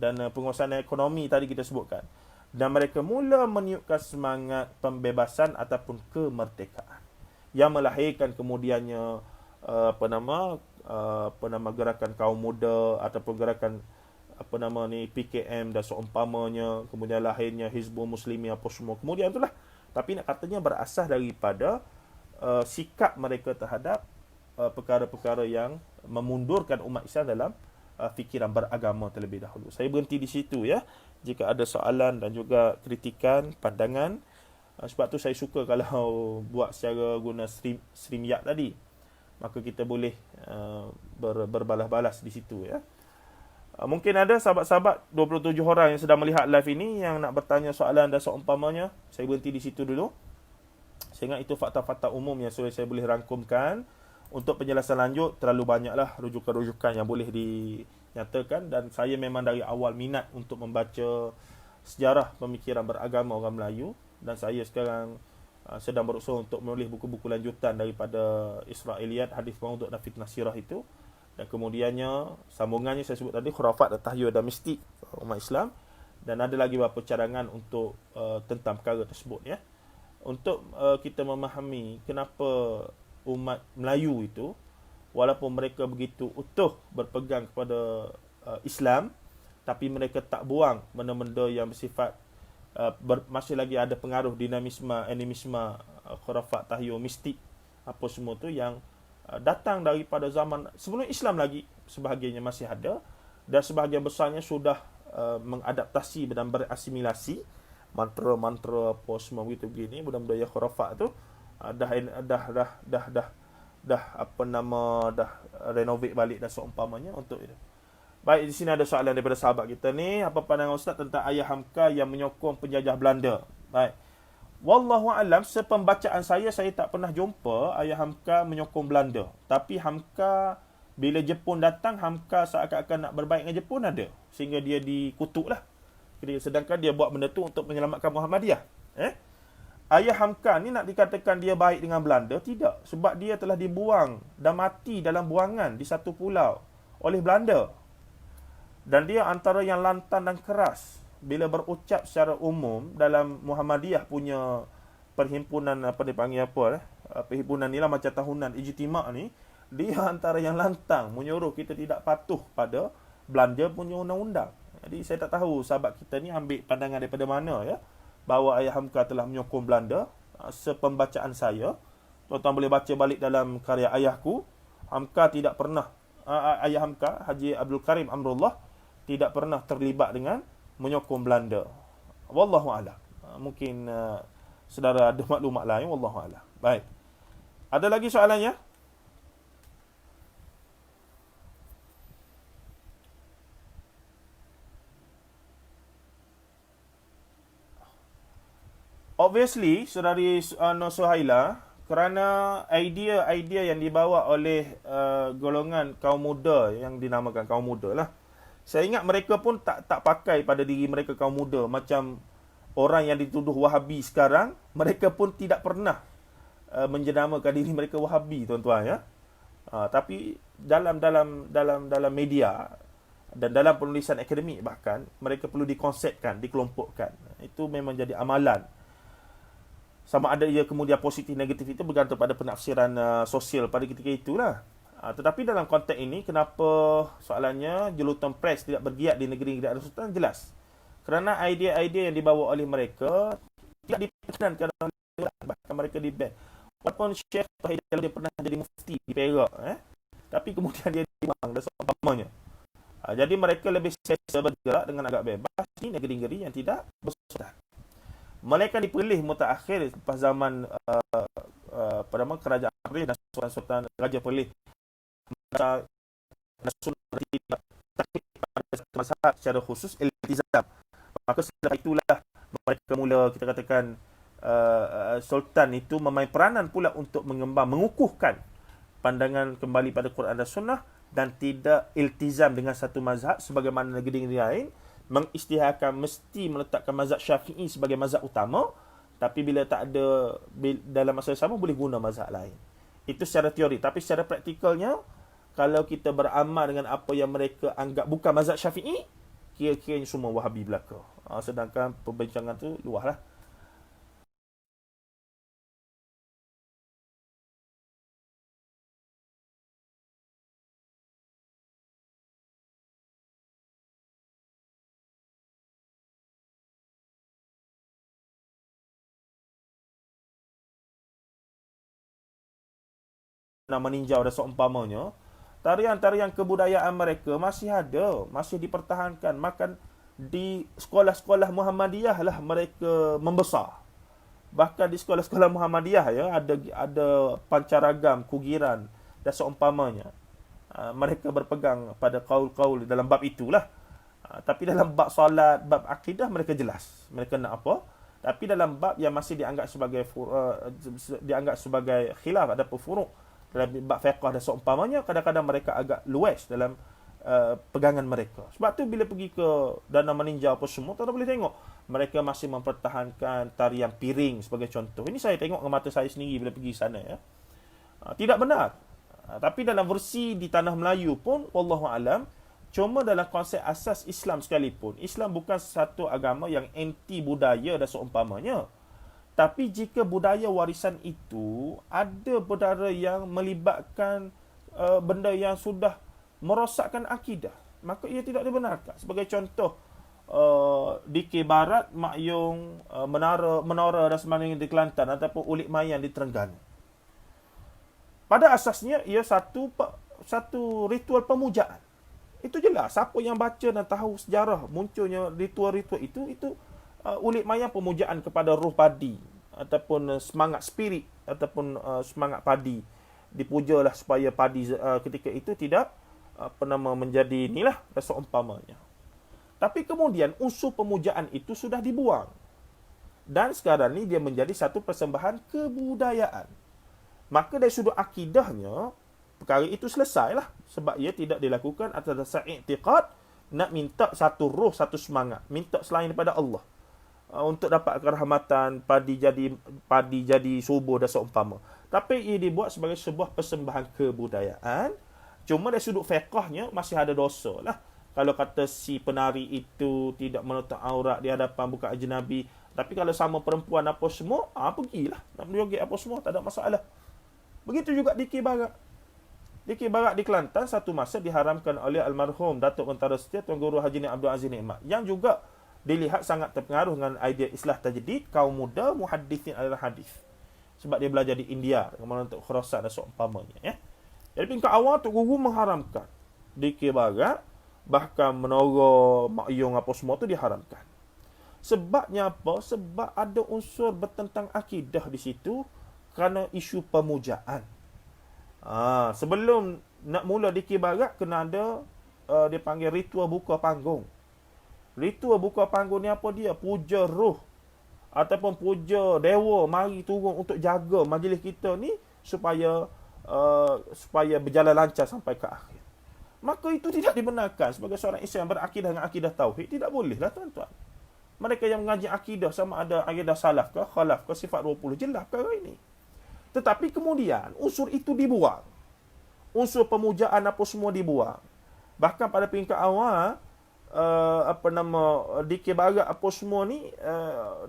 dan penguasaan ekonomi tadi kita sebutkan. Dan mereka mula meniupkan semangat pembebasan ataupun kemerdekaan, yang melahirkan kemudiannya gerakan kaum muda ataupun gerakan PKM dan seumpamanya. Kemudian lahirnya Hizbul Muslimin apa semua. Kemudian itulah, tapi nak katanya berasas daripada sikap mereka terhadap perkara-perkara yang memundurkan umat Islam dalam fikiran beragama terlebih dahulu. Saya berhenti di situ ya. Jika ada soalan dan juga kritikan, pandangan, sebab tu saya suka kalau buat secara guna StreamYard tadi, maka kita boleh berbalas-balas di situ ya. Mungkin ada sahabat-sahabat 27 orang yang sedang melihat live ini yang nak bertanya soalan dan seumpamanya. Saya berhenti di situ dulu. Saya ingat itu fakta-fakta umum yang saya boleh rangkumkan. Untuk penjelasan lanjut, terlalu banyaklah rujukan-rujukan yang boleh dinyatakan, dan saya memang dari awal minat untuk membaca sejarah pemikiran beragama orang Melayu, dan saya sekarang sedang berusaha untuk menulis buku-buku lanjutan daripada Israiliyat, hadis maudhu' dan fitnah sirah itu. Dan kemudiannya sambungannya saya sebut tadi, khurafat dan tahyul dan mistik umat Islam, dan ada lagi beberapa cadangan untuk tentang perkara tersebut ya. Untuk kita memahami kenapa umat Melayu itu, walaupun mereka begitu utuh berpegang kepada Islam, tapi mereka tak buang benda-benda yang bersifat masih lagi ada pengaruh dinamisme, animisme, khurafat, tahyul, mistik, apa semua tu yang datang daripada zaman sebelum Islam lagi. Sebahagiannya masih ada, dan sebahagian besarnya sudah mengadaptasi dan berasimilasi mantra-mantra apa semua begini, benda-benda yang khurafat tu dah renovate balik dan seumpamanya untuk itu. Baik, di sini ada soalan daripada sahabat kita ni, apa pandangan Ustaz tentang Ayah Hamka yang menyokong penjajah Belanda? Baik. Wallahu alam, sepembacaan saya tak pernah jumpa Ayah Hamka menyokong Belanda. Tapi Hamka bila Jepun datang, Hamka seakan-akan nak berbaik dengan Jepun ada, sehingga dia dikutuklah. Sedangkan dia buat benda tu untuk menyelamatkan Muhammadiyah. Ayah Hamka ni nak dikatakan dia baik dengan Belanda? Tidak. Sebab dia telah dibuang dan mati dalam buangan di satu pulau oleh Belanda. Dan dia antara yang lantang dan keras bila berucap secara umum dalam Muhammadiyah punya perhimpunan, perhimpunan ni lah, macam tahunan ijtima' ni. Dia antara yang lantang menyuruh kita tidak patuh pada Belanda punya undang-undang. Jadi saya tak tahu sahabat kita ni ambil pandangan daripada mana ya, bahawa Ayah Hamka telah menyokong Belanda. Sepembacaan saya, tuan-tuan boleh baca balik dalam karya ayahku, Hamka tidak pernah, Ayah Hamka, Haji Abdul Karim Amrullah, tidak pernah terlibat dengan menyokong Belanda. Wallahu a'lam. Mungkin saudara ada maklumat lain, wallahu a'lam. Baik. Ada lagi soalannya? Obviously, saudari Suhaila, kerana idea-idea yang dibawa oleh golongan kaum muda yang dinamakan kaum muda lah. Saya ingat mereka pun tak pakai pada diri mereka kaum muda macam orang yang dituduh Wahabi sekarang, mereka pun tidak pernah menjenamakan diri mereka Wahabi, tuan-tuan ya. Tapi dalam media dan dalam penulisan akademik bahkan, mereka perlu dikonsepkan, dikelompokkan. Itu memang jadi amalan. Sama ada ia kemudian positif negatif itu bergantung pada penafsiran sosial pada ketika itulah. Tetapi dalam konteks ini, kenapa soalannya julutan pres tidak bergiat di negeri-negeri Arab Sultan? Jelas. Kerana idea-idea yang dibawa oleh mereka tidak diperkenankan oleh orang, bahkan mereka di-ban. Walaupun Syekh Tahir dia pernah jadi mufti di Perak, tapi kemudian dia dibuang dan seumpamanya. Jadi mereka lebih selesa bergerak dengan agak bebas di negeri-negeri yang tidak bersultan. Mereka dipilih mutaakhir lepas zaman kerajaan Perlis dan sultan Raja Perlis. Sunnah tidak takut pada mazhab secara khusus iltizam. Maka setelah itulah mereka mula, kita katakan, sultan itu memain peranan pula untuk mengukuhkan pandangan kembali pada Quran dan Sunnah dan tidak iltizam dengan satu mazhab sebagaimana negeri-negeri lain mengisytiharkan mesti meletakkan mazhab Syafi'i sebagai mazhab utama, tapi bila tak ada dalam masa yang sama boleh guna mazhab lain. Itu secara teori, tapi secara praktikalnya kalau kita beramal dengan apa yang mereka anggap bukan mazhab Syafi'i, kira-kiranya semua Wahabi belaka. Sedangkan perbincangan tu luaslah. Meninjau dan seumpamanya, tarian-tarian kebudayaan mereka masih ada, masih dipertahankan. Makan di sekolah-sekolah Muhammadiyah lah mereka membesar. Bahkan di sekolah-sekolah Muhammadiyah ya ada pancaragam, kugiran dan seumpamanya. Mereka berpegang pada kaul-kaul dalam bab itulah. Tapi dalam bab solat, bab akidah mereka jelas mereka nak apa. Tapi dalam bab yang masih dianggap sebagai khilaf, ada furuk dalam bab fiqh dan seumpamanya, kadang-kadang mereka agak luas dalam pegangan mereka. Sebab tu bila pergi ke Danau Meninjau apa semua, tuan boleh tengok mereka masih mempertahankan tarian piring sebagai contoh. Ini saya tengok dengan mata saya sendiri bila pergi sana ya. Tidak benar. Tapi dalam versi di tanah Melayu pun wallahu alam, cuma dalam konsep asas Islam sekalipun, Islam bukan satu agama yang anti budaya dan seumpamanya. Tapi jika budaya warisan itu ada perkara yang melibatkan benda yang sudah merosakkan akidah, maka ia tidak dibenarkan. Sebagai contoh, di Barat, Mak Yong, menara dan sebagainya di Kelantan ataupun Ulik Mayang di Terengganu. Pada asasnya ia satu ritual pemujaan. Itu jelas. Siapa yang baca dan tahu sejarah munculnya ritual-ritual itu Ulik Mayang pemujaan kepada roh padi ataupun semangat spirit ataupun semangat padi. Dipujalah supaya padi ketika itu tidak menjadi inilah rasa umpamanya. Tapi kemudian unsur pemujaan itu sudah dibuang. Dan sekarang ni dia menjadi satu persembahan kebudayaan. Maka dari sudut akidahnya, perkara itu selesailah. Sebab ia tidak dilakukan atas dasar i'tiqad, nak minta satu roh, satu semangat. Minta selain daripada Allah. Untuk dapat kerahmatan, padi jadi subur dan seumpama. Tapi ia dibuat sebagai sebuah persembahan kebudayaan. Cuma dari sudut fiqahnya masih ada dosa lah. Kalau kata si penari itu tidak menutup aurat di hadapan bukan ajnabi, tapi kalau sama perempuan apa semua, pergilah. Nak menjoget apa semua, tak ada masalah. Begitu juga di Barat. Di Barat di Kelantan, satu masa diharamkan oleh almarhum Datuk Tentara Setia Tuan Guru Haji Abdul Aziz Nikmat, yang juga dilihat sangat terpengaruh dengan idea islah tajdid, kaum muda muhaddithin adalah hadis. Sebab dia belajar di India dengan untuk Khurasan dan seumpamanya ya. Jadi tingkat awal Tok Guru mengharamkan di Barat, bahkan menara Mak Yong apa semua tu diharamkan. Sebabnya apa? Sebab ada unsur bertentang akidah di situ kerana isu pemujaan. Sebelum nak mula di Barat kena ada dia panggil ritual buka panggung. Ritual buka panggung ni apa dia? Puja roh ataupun puja dewa mari turun untuk jaga majlis kita ni supaya berjalan lancar sampai ke akhir. Maka itu tidak dibenarkan sebagai seorang Islam berakidah dengan akidah tauhid. Tidak bolehlah tuan-tuan. Mereka yang mengaji akidah, sama ada akidah salaf ke, khalaf ke, sifat 20, jelas perkara ini. Tetapi kemudian unsur itu dibuang. Unsur pemujaan apa semua dibuang. Bahkan pada peringkat awal, Dikir Barat apa semua ni,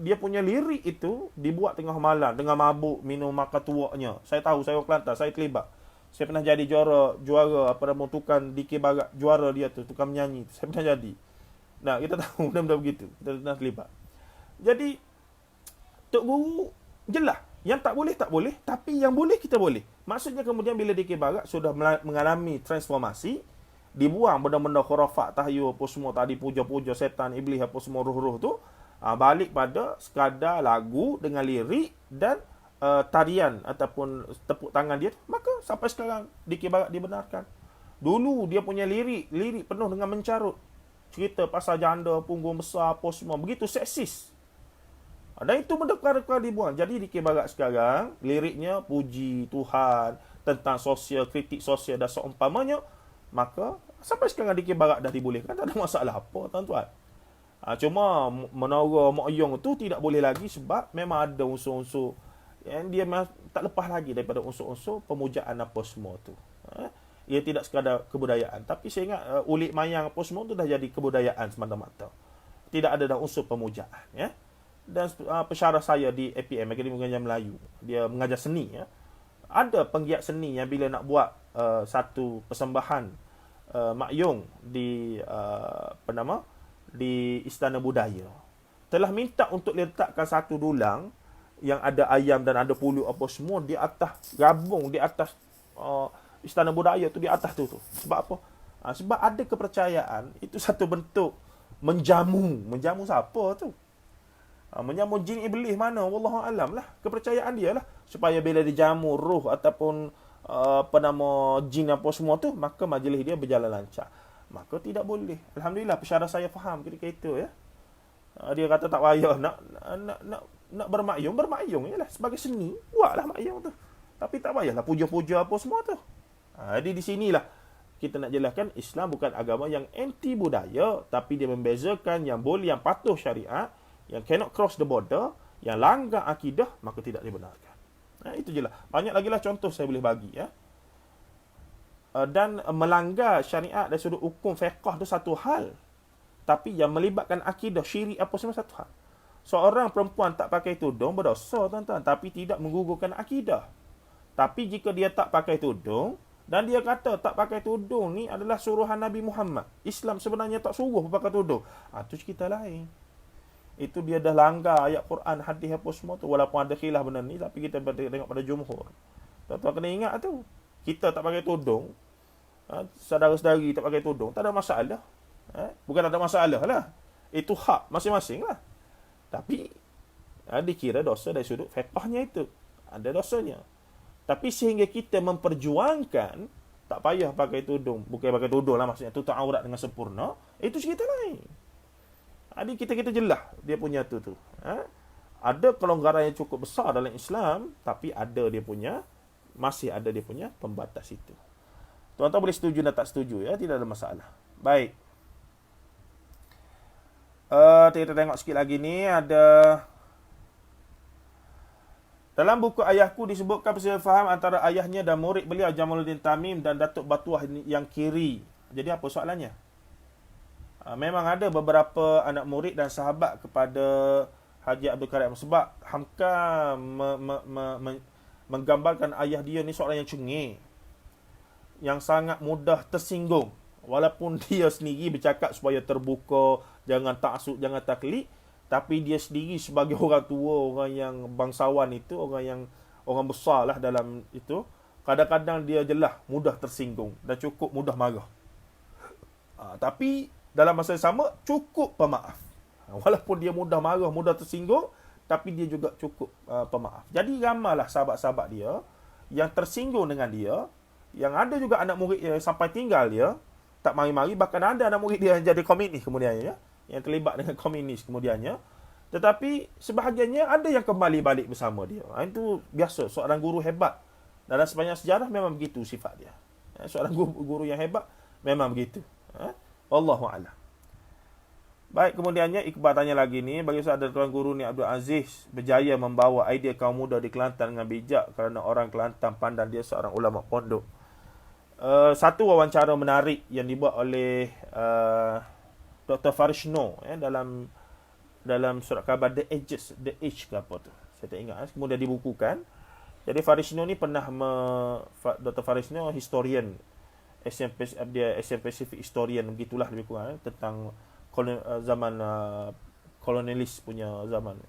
dia punya lirik itu dibuat tengah malam dengan mabuk, minum makan tuaknya. Saya tahu, saya orang Kelantan, saya terlibat. Saya pernah jadi juara tukang Dikir Barat, juara dia tu, tukang menyanyi. Saya pernah jadi. Nah, kita tahu benda-benda begitu. Kita pernah terlibat. Jadi Tok Guru jelas, yang tak boleh, tapi yang boleh kita boleh. Maksudnya kemudian bila Dikir Barat sudah mengalami transformasi, dibuang benda-benda khurafat, tahayul apa semua tadi, puja-puja setan, iblis apa semua roh-roh tu, balik pada sekadar lagu dengan lirik dan tarian ataupun tepuk tangan dia, maka sampai sekarang Dikir Barat dibenarkan. Dulu dia punya lirik penuh dengan mencarut, cerita pasal janda, punggung besar apa semua, begitu seksis. Dan itu benda perkara dibuang. Jadi Dikir Barat sekarang liriknya puji Tuhan, tentang sosial, kritik sosial dan seumpamanya. Maka sampai sekarang Dikir Barat dah dibolehkan, tak ada masalah apa tuan-tuan. Cuma menara Mak Yong tu tidak boleh lagi sebab memang ada unsur-unsur yang dia tak lepas lagi daripada unsur-unsur pemujaan apa semua tu. Ia tidak sekadar kebudayaan, tapi saya ingat ulik mayang apa semua tu dah jadi kebudayaan semata-mata. Tidak ada dah unsur pemujaan, ya. Dan pensyarah saya di APM, Akademi Pengajian Melayu, dia mengajar seni, ya. Ada penggiat seni yang bila nak buat satu persembahan Mak Yong di di Istana Budaya, telah minta untuk letakkan satu dulang yang ada ayam dan ada pulu apa semua di atas gabung, di atas Istana Budaya tu, di atas tu. Sebab apa? Sebab ada kepercayaan itu satu bentuk menjamu siapa tu? Menjamu jin iblis mana, wallahu alam lah. Kepercayaan dia lah, supaya bila dijamu roh ataupun jin apa semua tu, maka majlis dia berjalan lancar. Maka tidak boleh. Alhamdulillah pensyarah saya faham ketika itu, ya. Dia kata tak payah nak bermakyung jelah sebagai seni, buatlah makyung tu. Tapi tak payahlah puja-puja apa semua tu. Jadi di sinilah kita nak jelaskan Islam bukan agama yang anti budaya, tapi dia membezakan yang boleh, yang patuh syariat, yang cannot cross the border, yang langgar akidah, maka tidak dibenarkan. Itu je lah. Banyak lagi lah contoh saya boleh bagi, ya. Dan melanggar syariat dari sudut hukum fiqh tu satu hal, tapi yang melibatkan akidah, syirik apa semua satu hal. Seorang perempuan tak pakai tudung berdosa, tuan-tuan, tapi tidak menggugurkan akidah. Tapi jika dia tak pakai tudung dan dia kata tak pakai tudung ni adalah suruhan Nabi Muhammad, Islam sebenarnya tak suruh pakai tudung, itu cerita lain. Itu dia dah langgar ayat Quran, hadis apa semua tu. Walaupun ada khilaf benda ni, tapi kita tengok pada jumhur. Tuan-tuan kena ingat tu. Kita tak pakai tudung, saudara-saudari tak pakai tudung, tak ada masalah. Bukan ada masalah lah. Itu hak masing-masing lah. Tapi dikira dosa dari sudut fiqhnya itu. Ada dosanya. Tapi sehingga kita memperjuangkan tak payah pakai tudung. Bukan pakai tudung lah maksudnya, tutup aurat dengan sempurna. Itu cerita lain. Jadi kita jelas dia punya tu. Ada kelonggaran yang cukup besar dalam Islam, tapi masih ada dia punya pembatas itu. Tuan-tuan boleh setuju dan tak setuju, ya, tidak ada masalah. Baik. Kita tengok sikit lagi ni, ada dalam buku ayahku disebutkan perselisihan faham antara ayahnya dan murid beliau Jamaluddin Tamim dan Datuk Batuah yang kiri. Jadi apa soalannya? Memang ada beberapa anak murid dan sahabat kepada Haji Abdul Karim, sebab Hamka menggambarkan ayah dia ni seorang yang cengih, yang sangat mudah tersinggung. Walaupun dia sendiri bercakap supaya terbuka, jangan taksub, jangan taklid, tapi dia sendiri sebagai orang tua, orang yang bangsawan itu, orang besar lah dalam itu, kadang-kadang dia jelas mudah tersinggung dan cukup mudah marah. Tapi dalam masa yang sama cukup pemaaf. Walaupun dia mudah marah, mudah tersinggung, tapi dia juga cukup pemaaf. Jadi ramailah sahabat-sahabat dia yang tersinggung dengan dia, yang ada juga anak murid dia sampai tinggal dia, tak mari-mari, bahkan ada anak murid dia yang jadi komunis kemudiannya, yang terlibat dengan komunis kemudiannya. Tetapi sebahagiannya ada yang kembali balik bersama dia. Itu biasa, seorang guru hebat. Dalam sepanjang sejarah memang begitu sifat dia. Seorang guru yang hebat memang begitu. Wallahu a'lam. Baik, kemudiannya Iqbal tanya lagi ni, bagi Ustaz dan Tuan Guru ni Abdul Aziz berjaya membawa idea kaum muda di Kelantan dengan bijak kerana orang Kelantan pandang dia seorang ulama pondok. Satu wawancara menarik yang dibuat oleh Dr. Farishno dalam surat khabar The Age ke apa tu. Saya tak ingat. Kemudian dibukukan. Jadi Farishno ni pernah Dr. Farishno historian dia Asian Pacific historian begitulah lebih kurang tentang zaman kolonialis punya zaman,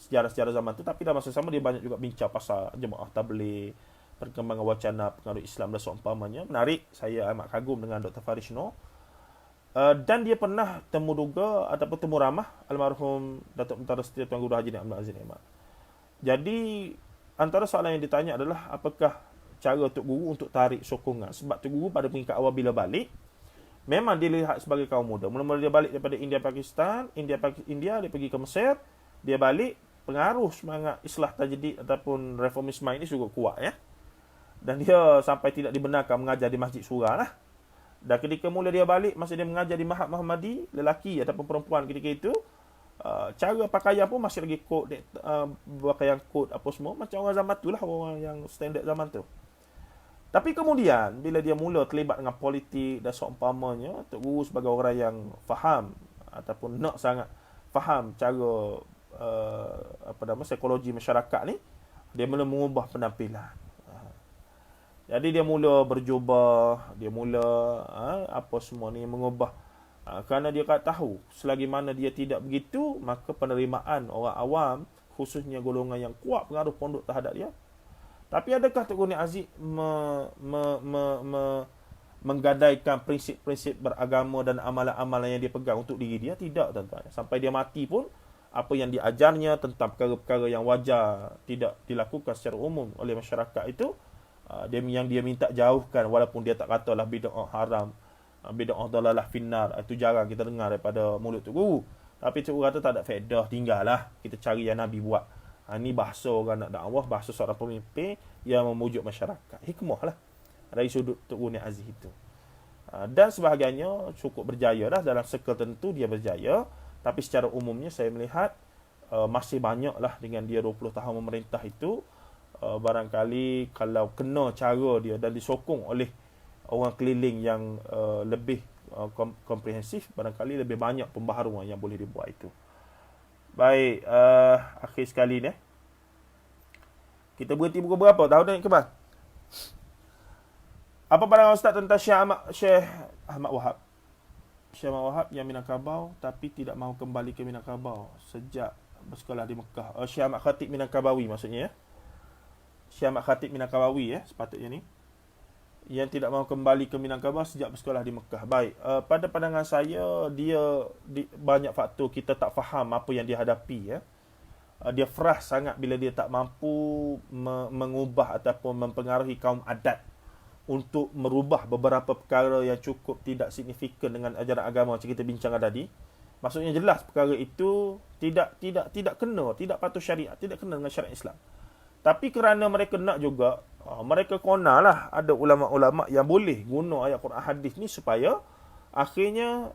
sejarah-sejarah zaman tu. Tapi dalam masa sama dia banyak juga bincang pasal jemaah tabligh, perkembangan wacana pengaruh Islam dan seumpamanya. Menarik, saya amat kagum dengan Dr. Farishno. Dan dia pernah temu duga ataupun temu ramah almarhum Datuk Mentara Setia Tuan Guru Haji Abdul Aziz Ahmad. Jadi antara soalan yang ditanya adalah apakah cara Tok Guru untuk tarik sokongan. Sebab Tok Guru pada peringkat awal bila balik, memang dilihat sebagai kaum muda. Mula-mula dia balik daripada India, Pakistan. India dia pergi ke Mesir. Dia balik, pengaruh semangat Islah Tajdid ataupun reformisme ini cukup kuat ya. Dan dia sampai tidak dibenarkan mengajar di Masjid Surah lah. Dan ketika mula dia balik, masa dia mengajar di Mahad Muhammadi, lelaki ataupun perempuan ketika itu, cara pakaian pun masih lagi kod, pakaian kod apa semua. Macam orang zaman tu lah, orang yang standard zaman tu. Tapi kemudian bila dia mula terlibat dengan politik dan seumpamanya, Tok Guru sebagai orang yang faham ataupun nak sangat faham cara psikologi masyarakat ni, dia mula mengubah penampilan. Jadi dia mula berjubah, dia mula apa semua ni mengubah. Kerana dia tahu selagi mana dia tidak begitu, maka penerimaan orang awam, khususnya golongan yang kuat pengaruh pondok terhadap dia. Tapi adakah Tok Guru Aziz menggadaikan prinsip-prinsip beragama dan amalan-amalan yang dia pegang untuk diri dia? Tidak, tuan-tuan. Sampai dia mati pun, apa yang diajarnya tentang perkara-perkara yang wajar tidak dilakukan secara umum oleh masyarakat itu, yang dia minta jauhkan, walaupun dia tak katalah bid'ah haram, bid'ah dalalah finnar. Itu jarang kita dengar daripada mulut Tok Guru. Tapi Tok Guru kata tak ada faedah, tinggallah kita cari yang Nabi buat. Ini bahasa orang nak dakwah, bahasa seorang pemimpin yang memujuk masyarakat. Hikmah lah dari sudut Tok Guru Aziz itu. Dan sebahagiannya cukup berjaya dah, dalam circle tentu dia berjaya. Tapi secara umumnya saya melihat masih banyak lah dengan dia 20 tahun memerintah itu. Barangkali kalau kena cara dia dan disokong oleh orang keliling yang lebih komprehensif, barangkali lebih banyak pembaharuan yang boleh dibuat itu. Baik, akhir sekali ni. Kita berhenti pukul berapa? Tahu tak Iqbal? Apa pandangan Ustaz tentang Syekh Ahmad Wahab? Syekh Ahmad Wahab yang Minangkabau tapi tidak mahu kembali ke Minangkabau sejak bersekolah di Mekah. Syekh Ahmad Khatib Minangkabawi maksudnya ya. Syekh Ahmad Khatib Minangkabawi ya, sepatutnya ni. Yang tidak mahu kembali ke Minangkabau sejak bersekolah di Mekah. Baik, pada pandangan saya, banyak faktor kita tak faham apa yang dia hadapi ya. Dia frah sangat bila dia tak mampu mengubah ataupun mempengaruhi kaum adat untuk merubah beberapa perkara yang cukup tidak signifikan dengan ajaran agama macam kita bincangkan tadi. Maksudnya jelas perkara itu tidak kena, tidak patuh syariat, tidak kena dengan syariat Islam. Tapi kerana mereka nak juga, mereka konalah ada ulama-ulama yang boleh guna ayat Quran hadis ni supaya akhirnya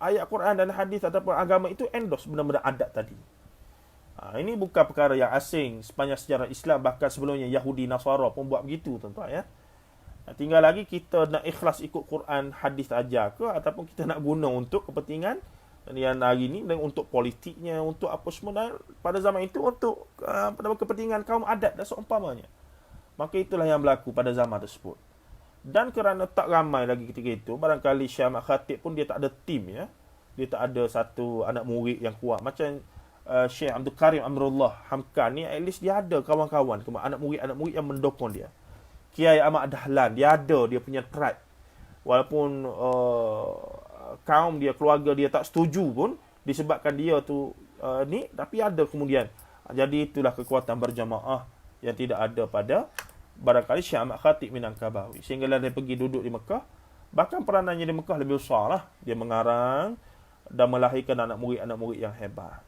ayat Quran dan hadis ataupun agama itu endorse benda-benda adat tadi. Ini bukan perkara yang asing, sepanjang sejarah Islam, bahkan sebelumnya Yahudi Nasara pun buat begitu tuan-tuan ya. Tinggal lagi kita nak ikhlas ikut Quran hadis aja ke, ataupun kita nak guna untuk kepentingan yang hari ni, dan untuk politiknya, untuk apa semua, dan pada zaman itu untuk kepentingan kaum adat dan seumpamanya. Maka itulah yang berlaku pada zaman tersebut. Dan kerana tak ramai lagi ketika itu, barangkali Syekh Ahmad Khatib pun dia tak ada tim ya. Dia tak ada satu anak murid yang kuat. Macam Syekh Abdul Karim Amrullah Hamkan ni, at least dia ada kawan-kawan, anak murid yang mendukung dia. Kiai Ahmad Dahlan, dia ada dia punya tribe. Walaupun kaum dia, keluarga dia tak setuju pun disebabkan dia tu ni, tapi ada kemudian. Jadi itulah kekuatan berjamaah yang tidak ada pada barangkali Syekh Ahmad Khatib Minangkabawi. Sehingga dia pergi duduk di Mekah, bahkan peranannya di Mekah lebih besar lah. Dia mengarang dan melahirkan anak murid yang hebat.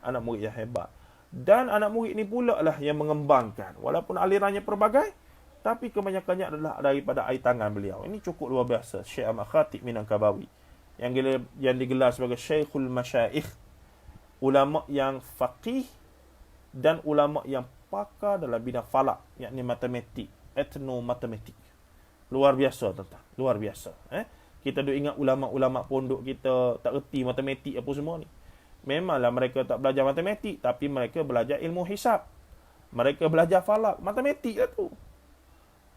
Anak murid yang hebat. Dan anak murid ni pula lah yang mengembangkan. Walaupun alirannya pelbagai, tapi kebanyakannya adalah daripada air tangan beliau. Ini cukup luar biasa, Syekh Ahmad Khatib Minangkabawi. yang digelar sebagai Syekhul Masyaikh, ulama yang faqih dan ulama yang pakar dalam bidang falak, yakni matematik, etnomatematik. Luar biasa tuan-tuan, luar biasa. Kita duk ingat ulama-ulama pondok kita tak reti matematik apa semua ni. Memanglah mereka tak belajar matematik, tapi mereka belajar ilmu hisab. Mereka belajar falak, matematik lah tu.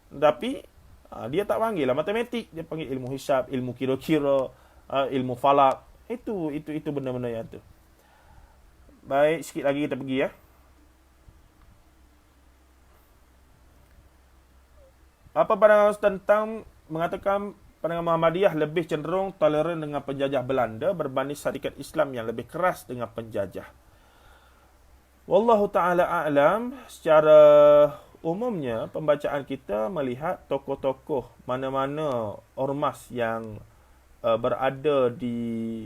Tapi dia tak panggil lah matematik, dia panggil ilmu hisab, ilmu kira-kira, ilmu falak. Itu benda-benda yang tu. Baik, sikit lagi kita pergi ya. Apa pandangan tentang mengatakan pandangan Muhammadiyah lebih cenderung toleran dengan penjajah Belanda berbanding syarikat Islam yang lebih keras dengan penjajah? Wallahu ta'ala a'lam. Secara umumnya, pembacaan kita melihat tokoh-tokoh mana-mana ormas yang berada di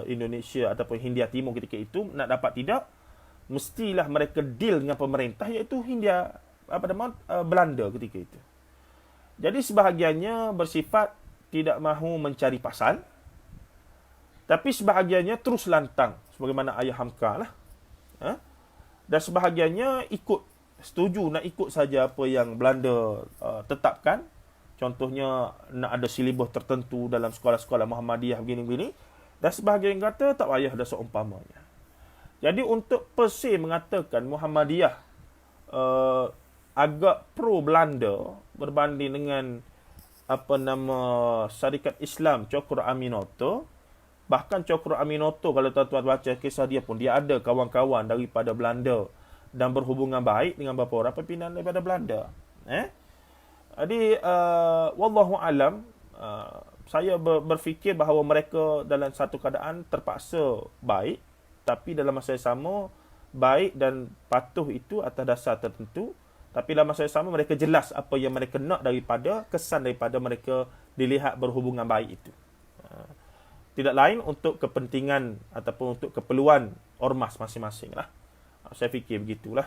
Indonesia ataupun Hindia Timur ketika itu, nak dapat tidak, mestilah mereka deal dengan pemerintah, iaitu Belanda ketika itu. Jadi sebahagiannya bersifat tidak mahu mencari pasal, tapi sebahagiannya terus lantang sebagaimana ayah Hamka lah. Dan sebahagiannya setuju nak ikut saja apa yang Belanda tetapkan. Contohnya nak ada silibus tertentu dalam sekolah-sekolah Muhammadiyah begini-begini. Dan sebahagian kata tak payah dah seumpamanya. Jadi untuk Persih mengatakan Muhammadiyah agak pro Belanda berbanding dengan syarikat Islam Cokro Aminoto. Bahkan Cokro Aminoto, kalau tuan-tuan baca kisah dia pun, dia ada kawan-kawan daripada Belanda dan berhubungan baik dengan beberapa orang pimpinan daripada Belanda. Jadi wallahu alam, saya berfikir bahawa mereka dalam satu keadaan terpaksa baik, tapi dalam masa yang sama baik dan patuh itu atas dasar tertentu. Tapi dalam masa yang sama mereka jelas apa yang mereka nak daripada kesan daripada mereka dilihat berhubungan baik itu. Tidak lain untuk kepentingan ataupun untuk keperluan ormas masing-masing lah. Saya fikir begitulah,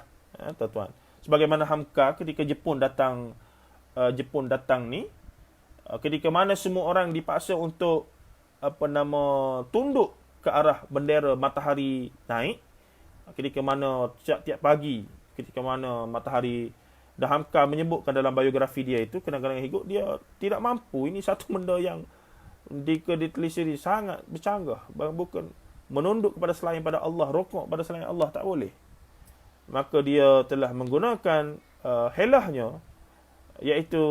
tuan-tuan. Sebagaimana Hamka ketika Jepun datang ni, ketika mana semua orang dipaksa untuk tunduk ke arah bendera matahari naik, ketika mana tiap-tiap pagi, ketika mana matahari, dah Hamka menyebutkan dalam biografi dia itu, kenangan hidup dia tidak mampu. Ini satu benda yang ditelisiri sangat bercanggah, bukan menunduk kepada selain pada Allah, rokok pada selain Allah tak boleh. Maka dia telah menggunakan helahnya, iaitu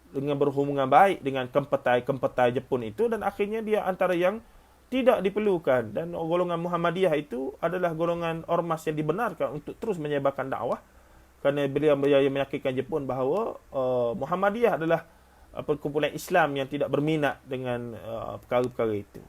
dengan berhubungan baik dengan kempetai Jepun itu, dan akhirnya dia antara yang tidak diperlukan. Dan golongan Muhammadiyah itu adalah golongan ormas yang dibenarkan untuk terus menyebarkan dakwah, kerana beliau meyakinkan Jepun bahawa Muhammadiyah adalah perkumpulan Islam yang tidak berminat dengan perkara-perkara itu.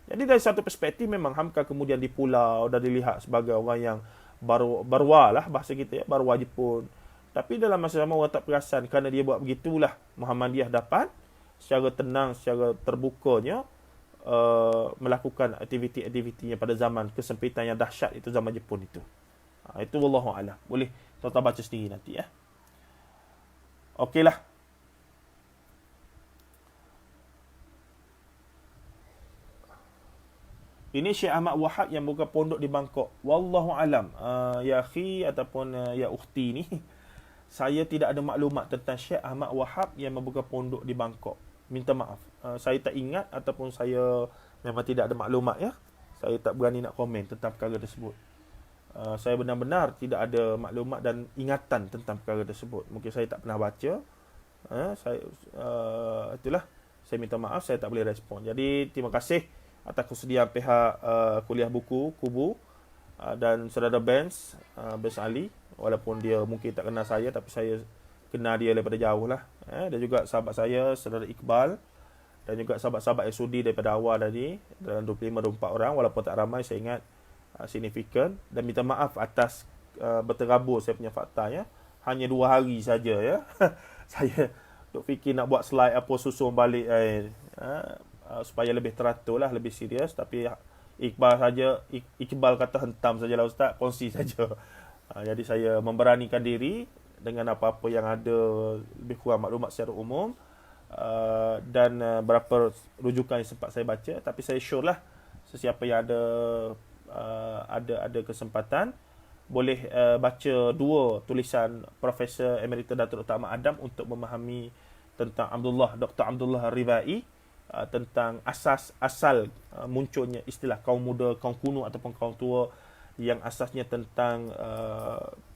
Jadi dari satu perspektif memang Hamka kemudian dipulau dan dilihat sebagai orang yang barwa lah, bahasa kita ya, barwa Jepun. Tapi dalam masa sama orang tak perasan, kerana dia buat begitulah Muhammadiyah dapat secara tenang, secara terbukanya melakukan aktiviti-aktivitinya pada zaman kesempitan yang dahsyat itu, zaman Jepun itu. Itu wallahu a'lam. Boleh tuan-tuan baca sendiri nanti ya. Okeylah. Ini Syekh Ahmad Wahab yang buka pondok di Bangkok. Wallahu alam. Ya akhi ataupun ya ukhti ni, saya tidak ada maklumat tentang Syekh Ahmad Wahab yang membuka pondok di Bangkok. Minta maaf. Saya tak ingat ataupun saya memang tidak ada maklumat ya. Saya tak berani nak komen tentang perkara tersebut. Saya benar-benar tidak ada maklumat dan ingatan tentang perkara tersebut. Mungkin saya tak pernah baca. Itulah. Saya minta maaf, saya tak boleh respon. Jadi terima kasih atas kesediaan pihak kuliah buku Kubu dan saudara Benz Ali, walaupun dia mungkin tak kenal saya, tapi saya kenal dia daripada jauh lah. Dan juga sahabat saya saudara Iqbal, dan juga sahabat-sahabat yang sudi daripada awal tadi, dalam 25-24 orang, walaupun tak ramai, saya ingat signifikan. Dan minta maaf atas berterabur saya punya faktanya, hanya 2 hari saja ya. Saya duk fikir nak buat slide apa susun balik supaya lebih teratur lah, lebih serius. Tapi Iqbal kata hentam sajalah Ustaz, kongsi saja. Jadi saya memberanikan diri dengan apa-apa yang ada, lebih kurang maklumat secara umum. dan berapa rujukan yang sempat saya baca, tapi saya sure lah sesiapa yang ada kesempatan boleh baca dua tulisan Profesor Emerita Datuk Dr. Ahmad Adam untuk memahami tentang Dr. Abdullah Ar-Ribai, tentang asal munculnya istilah kaum muda, kaum kuno ataupun kaum tua, yang asasnya tentang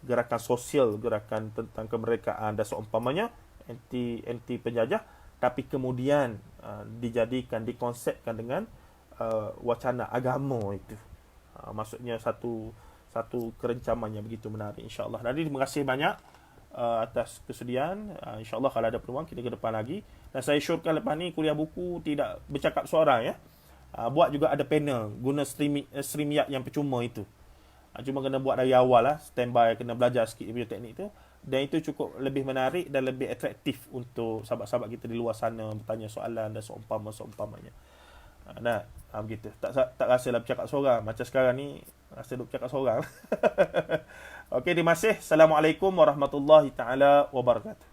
gerakan sosial, gerakan tentang kemerdekaan dan seumpamanya, anti penjajah, tapi kemudian dikonsepkan dengan wacana agama itu. Maksudnya satu kerencaman yang begitu menarik, insya-Allah. Jadi terima kasih banyak atas kesediaan. InsyaAllah kalau ada peluang kita ke depan lagi. Dan saya syorkan lepas ni kuliah buku tidak bercakap seorang ya. Buat juga ada panel guna StreamYard yang percuma itu. Cuma kena buat dari awal lah, standby, kena belajar sikit punya teknik tu. Dan itu cukup lebih menarik dan lebih atraktif untuk sahabat-sahabat kita di luar sana bertanya soalan dan seumpamanya. Nah, begitu. Tak rasa lah bercakap seorang. Macam sekarang ni rasa duk bercakap seorang. Okey, terima kasih. Assalamualaikum warahmatullahi taala wabarakatuh.